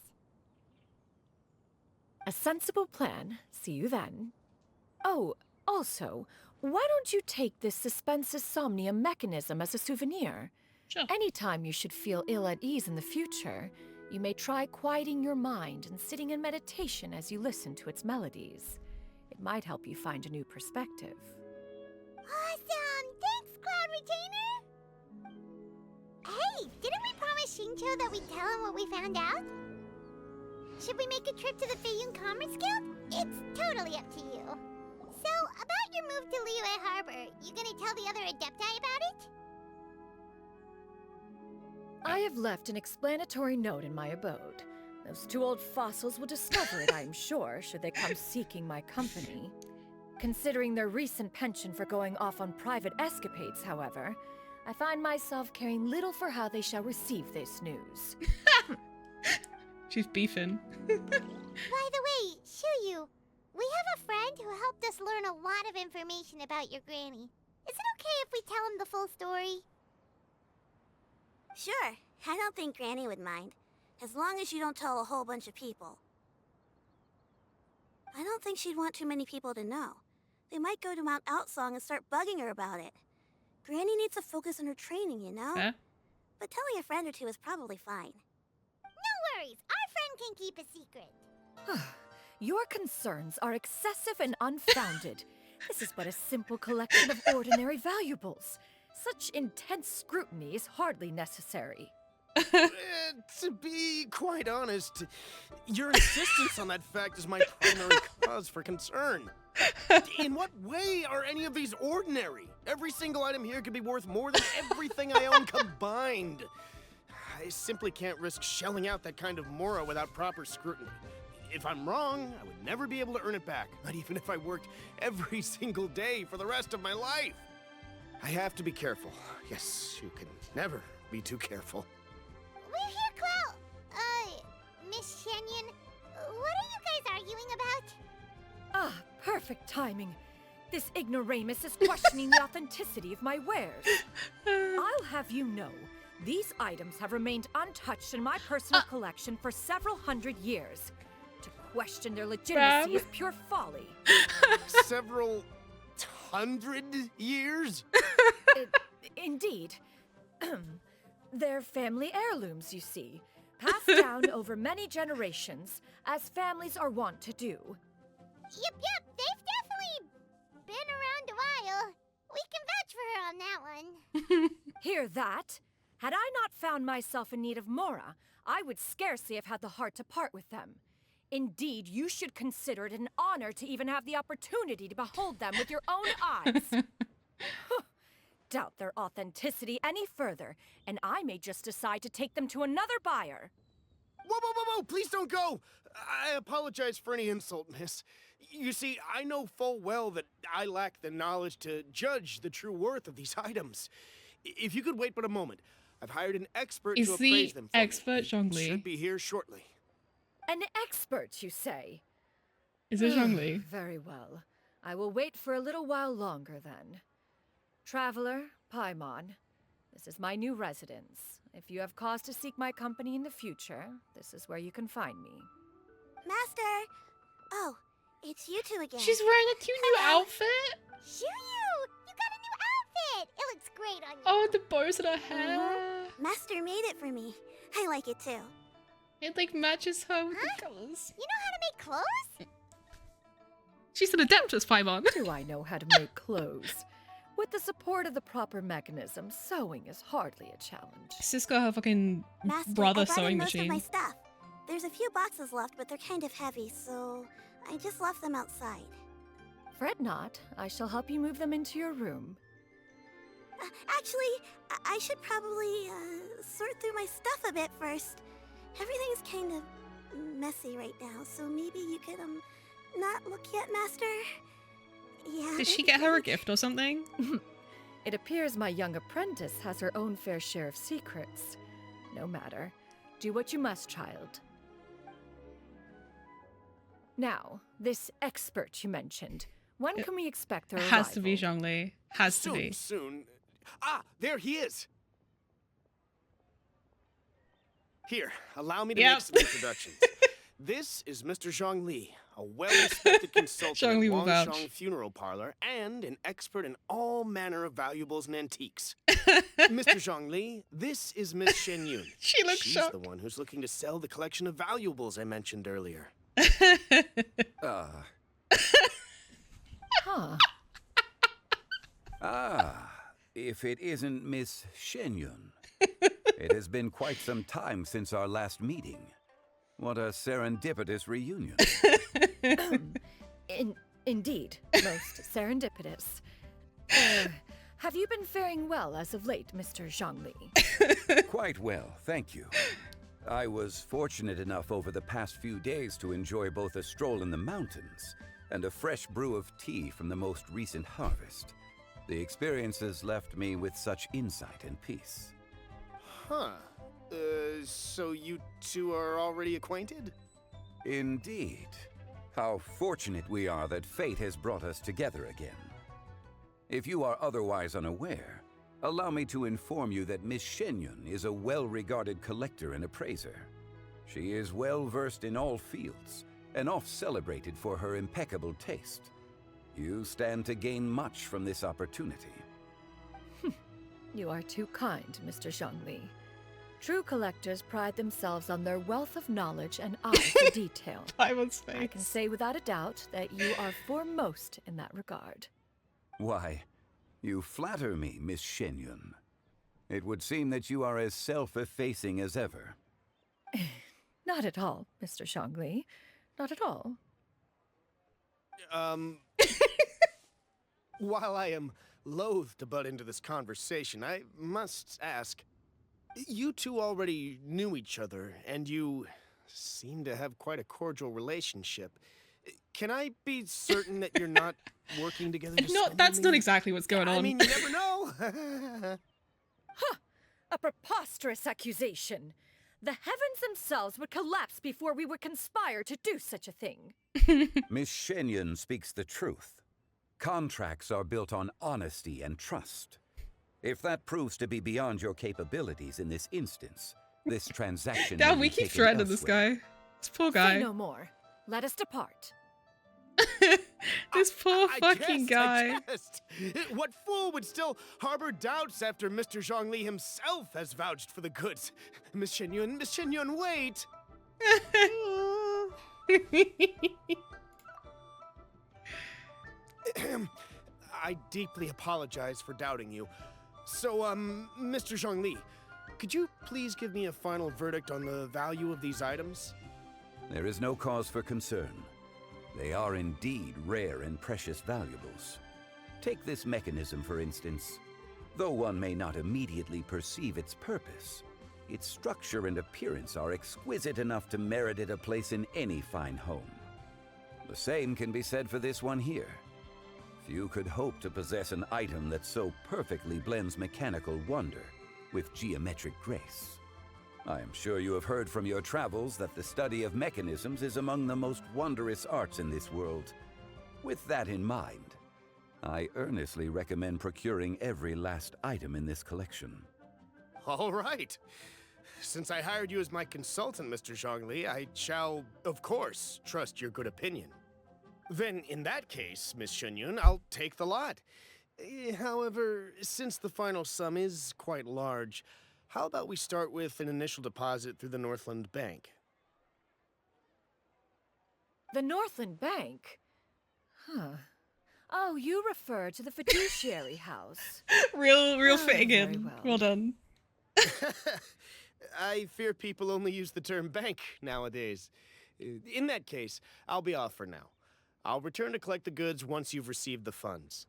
A sensible plan. See you then. Oh, also, why don't you take this suspense somnium mechanism as a souvenir? Sure. Anytime you should feel ill at ease in the future, you may try quieting your mind and sitting in meditation as you listen to its melodies. It might help you find a new perspective. Awesome! Thanks, Cloud Retainer! Hey, didn't we promise Xingqiu that we'd tell him what we found out? Should we make a trip to the Feiyun Commerce Guild? It's totally up to you. So, about your move to Liyue Harbor, you gonna tell the other Adepti about it? I have left an explanatory note in my abode. Those 2 old fossils will discover it, I am sure, should they come seeking my company. Considering their recent penchant for going off on private escapades, however, I find myself caring little for how they shall receive this news. She's beefing. By the way, Xianyun, we have a friend who helped us learn a lot of information about your granny. Is it okay if we tell him the full story? Sure, I don't think Granny would mind. As long as you don't tell a whole bunch of people. I don't think she'd want too many people to know. They might go to Mount Outsong and start bugging her about it. Granny needs to focus on her training, you know? Huh? But telling a friend or two is probably fine. No worries, our friend can keep a secret. Your concerns are excessive and unfounded. This is but a simple collection of ordinary valuables. Such intense scrutiny is hardly necessary. To be quite honest, your insistence on that fact is my primary cause for concern. In what way are any of these ordinary? Every single item here could be worth more than everything I own combined. I simply can't risk shelling out that kind of mora without proper scrutiny. If I'm wrong, I would never be able to earn it back, not even if I worked every single day for the rest of my life. I have to be careful. Yes, you can never be too careful. We're here, Cloud. Miss Xianyun, what are you guys arguing about? Ah, perfect timing. This ignoramus is questioning the authenticity of my wares. I'll have you know, these items have remained untouched in my personal collection for several hundred years. To question their legitimacy is pure folly. Several hundred years? Indeed. They're family heirlooms, you see. Passed down over many generations, as families are wont to do. Yep, they've definitely been around a while. We can vouch for her on that one. Hear that? Had I not found myself in need of Mora, I would scarcely have had the heart to part with them. Indeed, you should consider it an honor to even have the opportunity to behold them with your own eyes. Doubt their authenticity any further, and I may just decide to take them to another buyer. Whoa, please don't go! I apologize for any insult, miss. You see, I know full well that I lack the knowledge to judge the true worth of these items. If you could wait but a moment, I've hired an expert to appraise them for me. Expert Zhongli? Should be here shortly. An expert, you say? Is it Zhongli? Very well. I will wait for a little while longer, then. Traveler, Paimon, this is my new residence. If you have cause to seek my company in the future, this is where you can find me. Master! Oh, it's you two again. She's wearing a cute new outfit? Xianyun! You got a new outfit! It looks great on you. Oh, the bows in her hair. Master made it for me. I like it too. It like matches her with the colors. You know how to make clothes? She's an adeptus, Paimon. Do I know how to make clothes? With the support of the proper mechanism, sewing is hardly a challenge. Sis got her fucking Master, brother I brought sewing in most machine. of my stuff. There's a few boxes left, but they're kind of heavy, so I just left them outside. Fret not. I shall help you move them into your room. Actually, I should probably sort through my stuff a bit first. Everything's kind of messy right now, so maybe you could not look yet, Master. Yeah. Did she get her a gift or something? It appears my young apprentice has her own fair share of secrets. No matter. Do what you must, child. Now, this expert you mentioned. When can we expect their arrival? Has to be Zhongli. Has to be. Soon. Ah, there he is! Here, allow me to make some introductions. This is Mr. Zhongli, a well-respected consultant at Wangshang Funeral Parlor and an expert in all manner of valuables and antiques. Mr. Zhongli, this is Miss Xianyun. She looks She's shocked. the one who's looking to sell the collection of valuables I mentioned earlier. Huh. If it isn't Miss Xianyun. It has been quite some time since our last meeting. What a serendipitous reunion. Indeed, most serendipitous. Have you been faring well as of late, Mr. Zhongli? Quite well, thank you. I was fortunate enough over the past few days to enjoy both a stroll in the mountains and a fresh brew of tea from the most recent harvest. The experiences left me with such insight and peace. Huh. So you two are already acquainted? Indeed. How fortunate we are that fate has brought us together again. If you are otherwise unaware, allow me to inform you that Miss Xianyun is a well-regarded collector and appraiser. She is well-versed in all fields, and oft-celebrated for her impeccable taste. You stand to gain much from this opportunity. You are too kind, Mr. Zhongli. True collectors pride themselves on their wealth of knowledge and eye for detail. I can say without a doubt that you are foremost in that regard. Why, you flatter me, Miss Xianyun. It would seem that you are as self-effacing as ever. Not at all, Mr. Zhongli. Not at all. While I am loath to butt into this conversation, I must ask, you two already knew each other, and you seem to have quite a cordial relationship. Can I be certain that you're not working together? That's not exactly what's going on. I mean, you never know. Huh! A preposterous accusation. The heavens themselves would collapse before we would conspire to do such a thing. Miss Xianyun speaks the truth. Contracts are built on honesty and trust. If that proves to be beyond your capabilities in this instance, this transaction Damn, may we be keep taken threatening this elsewhere. guy. This poor guy. Say no more. Let us depart. This poor I fucking guy. guessed. What fool would still harbor doubts after Mr. Zhongli himself has vouched for the goods? Miss Xianyun, wait! I deeply apologize for doubting you. So, Mr. Zhongli, could you please give me a final verdict on the value of these items? There is no cause for concern. They are indeed rare and precious valuables. Take this mechanism, for instance. Though one may not immediately perceive its purpose, its structure and appearance are exquisite enough to merit it a place in any fine home. The same can be said for this one here. Few could hope to possess an item that so perfectly blends mechanical wonder with geometric grace. I am sure you have heard from your travels that the study of mechanisms is among the most wondrous arts in this world. With that in mind, I earnestly recommend procuring every last item in this collection. All right. Since I hired you as my consultant, Mr. Zhongli, I shall, of course, trust your good opinion. Then, in that case, Miss Xianyun, I'll take the lot. However, since the final sum is quite large, how about we start with an initial deposit through the Northland Bank? The Northland Bank? Huh. Oh, you refer to the fiduciary house. Real fitting in. Well done. I fear people only use the term bank nowadays. In that case, I'll be off for now. I'll return to collect the goods once you've received the funds.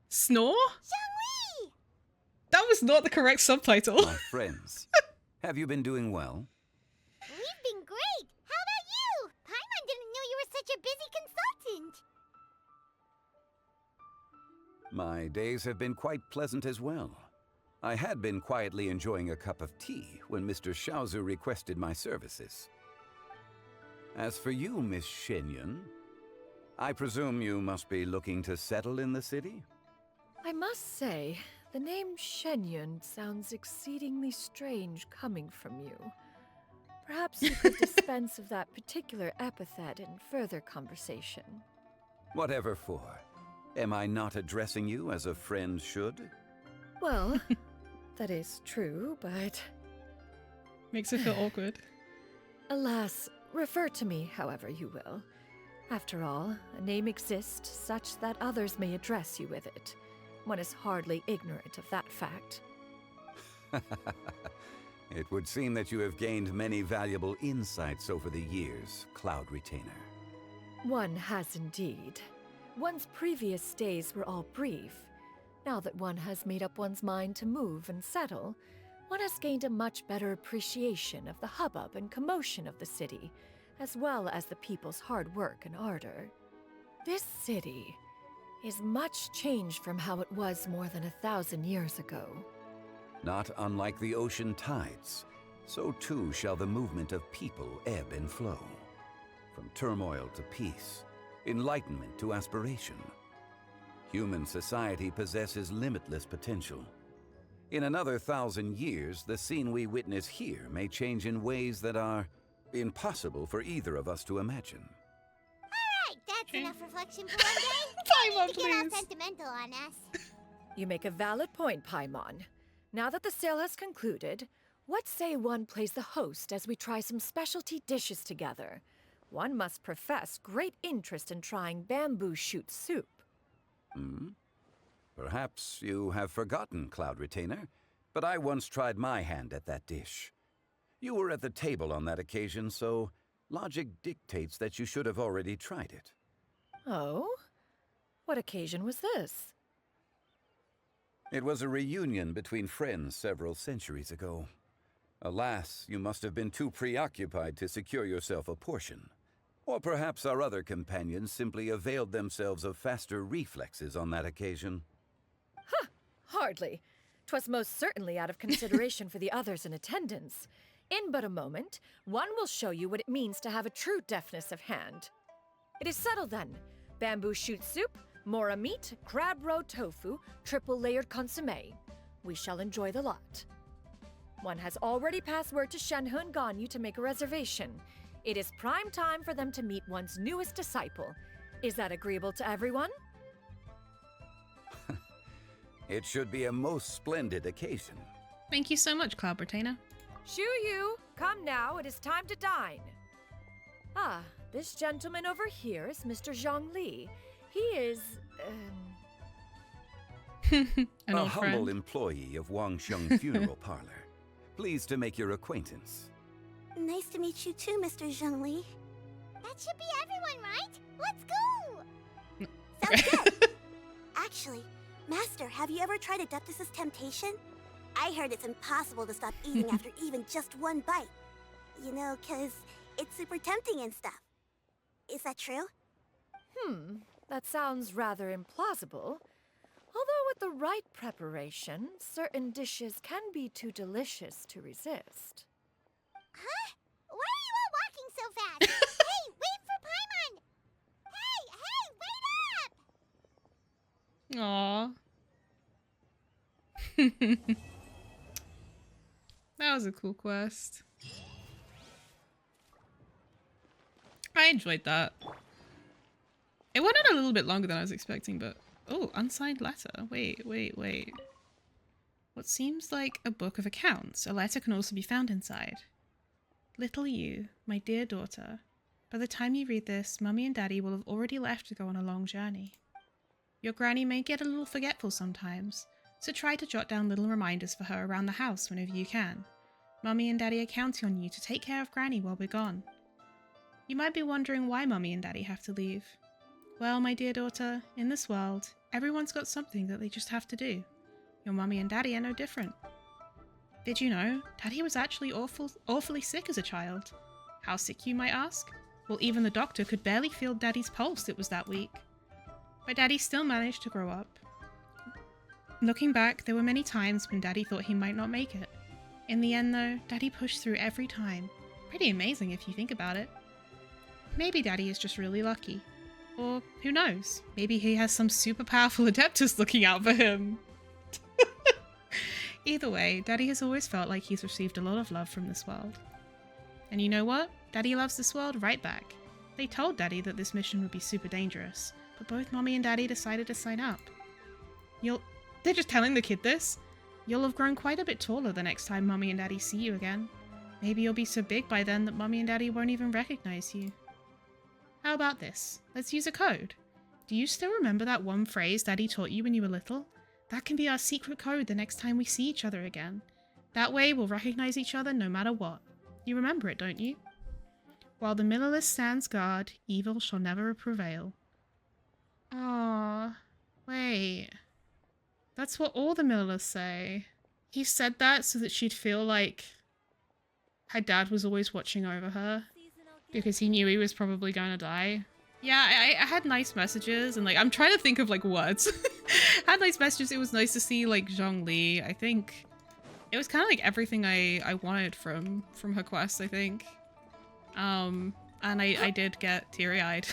Snore? That was not the correct subtitle. My friends, have you been doing well? We've been great. How about you? Paimon didn't know you were such a busy consultant. My days have been quite pleasant as well. I had been quietly enjoying a cup of tea when Mr. Xiaozu requested my services. As for you, Miss Xianyun, I presume you must be looking to settle in the city? I must say, the name Xianyun sounds exceedingly strange coming from you. Perhaps you could dispense of that particular epithet in further conversation. Whatever for. Am I not addressing you as a friend should? Well, that is true, but... Makes it feel awkward. Alas, refer to me however you will. After all, a name exists such that others may address you with it. One is hardly ignorant of that fact. It would seem that you have gained many valuable insights over the years, Cloud Retainer. One has indeed. One's previous days were all brief. Now that one has made up one's mind to move and settle, one has gained a much better appreciation of the hubbub and commotion of the city, as well as the people's hard work and ardor. This city is much changed from how it was more than 1,000 years ago. Not unlike the ocean tides, so too shall the movement of people ebb and flow. From turmoil to peace, enlightenment to aspiration. Human society possesses limitless potential. In another 1,000 years, the scene we witness here may change in ways that are impossible for either of us to imagine. Alright, that's enough reflection for one day. Paimon, To get all please. sentimental on us. You make a valid point, Paimon. Now that the sale has concluded, what say one plays the host as we try some specialty dishes together? One must profess great interest in trying bamboo shoot soup. Perhaps you have forgotten, Cloud Retainer, but I once tried my hand at that dish. You were at the table on that occasion, so logic dictates that you should have already tried it. Oh? What occasion was this? It was a reunion between friends several centuries ago. Alas, you must have been too preoccupied to secure yourself a portion. Or perhaps our other companions simply availed themselves of faster reflexes on that occasion. Huh, hardly. 'Twas most certainly out of consideration for the others in attendance. In but a moment, one will show you what it means to have a true deftness of hand. It is settled then. Bamboo shoot soup, mora meat, crab roe tofu, triple-layered consommé. We shall enjoy the lot. One has already passed word to Xianyun and Ganyu to make a reservation. It is prime time for them to meet one's newest disciple. Is that agreeable to everyone? It should be a most splendid occasion. Thank you so much, Cloud Retainer. Shu Yu, come now, it is time to dine. Ah, this gentleman over here is Mr. Zhongli. He is, a humble employee of Wangsheng Funeral Parlor. Pleased to make your acquaintance. Nice to meet you too, Mr. Zhongli. That should be everyone, right? Let's go! Sounds good! Actually, Master, have you ever tried Adeptus' temptation? I heard it's impossible to stop eating after even just one bite. You know, 'cause it's super tempting and stuff. Is that true? That sounds rather implausible. Although with the right preparation, certain dishes can be too delicious to resist. Huh? Why are you all walking so fast? Hey, wait for Paimon! Hey, wait up! Aww. That was a cool quest. I enjoyed that. It went on a little bit longer than I was expecting, but... Oh, unsigned letter. Wait. What seems like a book of accounts. A letter can also be found inside. Little you, my dear daughter. By the time you read this, Mummy and Daddy will have already left to go on a long journey. Your granny may get a little forgetful sometimes, so try to jot down little reminders for her around the house whenever you can. Mummy and Daddy are counting on you to take care of Granny while we're gone. You might be wondering why Mummy and Daddy have to leave. Well, my dear daughter, in this world, everyone's got something that they just have to do. Your Mummy and Daddy are no different. Did you know, Daddy was actually awfully sick as a child? How sick, you might ask? Well, even the doctor could barely feel Daddy's pulse, it was that weak. But Daddy still managed to grow up. Looking back, there were many times when Daddy thought he might not make it. In the end, though, Daddy pushed through every time. Pretty amazing if you think about it. Maybe Daddy is just really lucky. Or, who knows, maybe he has some super powerful Adeptus looking out for him. Either way, Daddy has always felt like he's received a lot of love from this world. And you know what? Daddy loves this world right back. They told Daddy that this mission would be super dangerous, but both Mommy and Daddy decided to sign up. They're just telling the kid this? You'll have grown quite a bit taller the next time Mommy and Daddy see you again. Maybe you'll be so big by then that Mommy and Daddy won't even recognize you. How about this? Let's use a code. Do you still remember that one phrase Daddy taught you when you were little? That can be our secret code the next time we see each other again. That way we'll recognize each other no matter what. You remember it, don't you? While the millerless stands guard, evil shall never prevail. Aww. Wait. That's what all the millerless say. He said that so that she'd feel like her dad was always watching over her. Because he knew he was probably gonna die. Yeah, I had nice messages and like, I'm trying to think of like words. I had nice messages. It was nice to see like Zhongli. I think it was kind of like everything I wanted from her quest, I think. And I did get teary-eyed.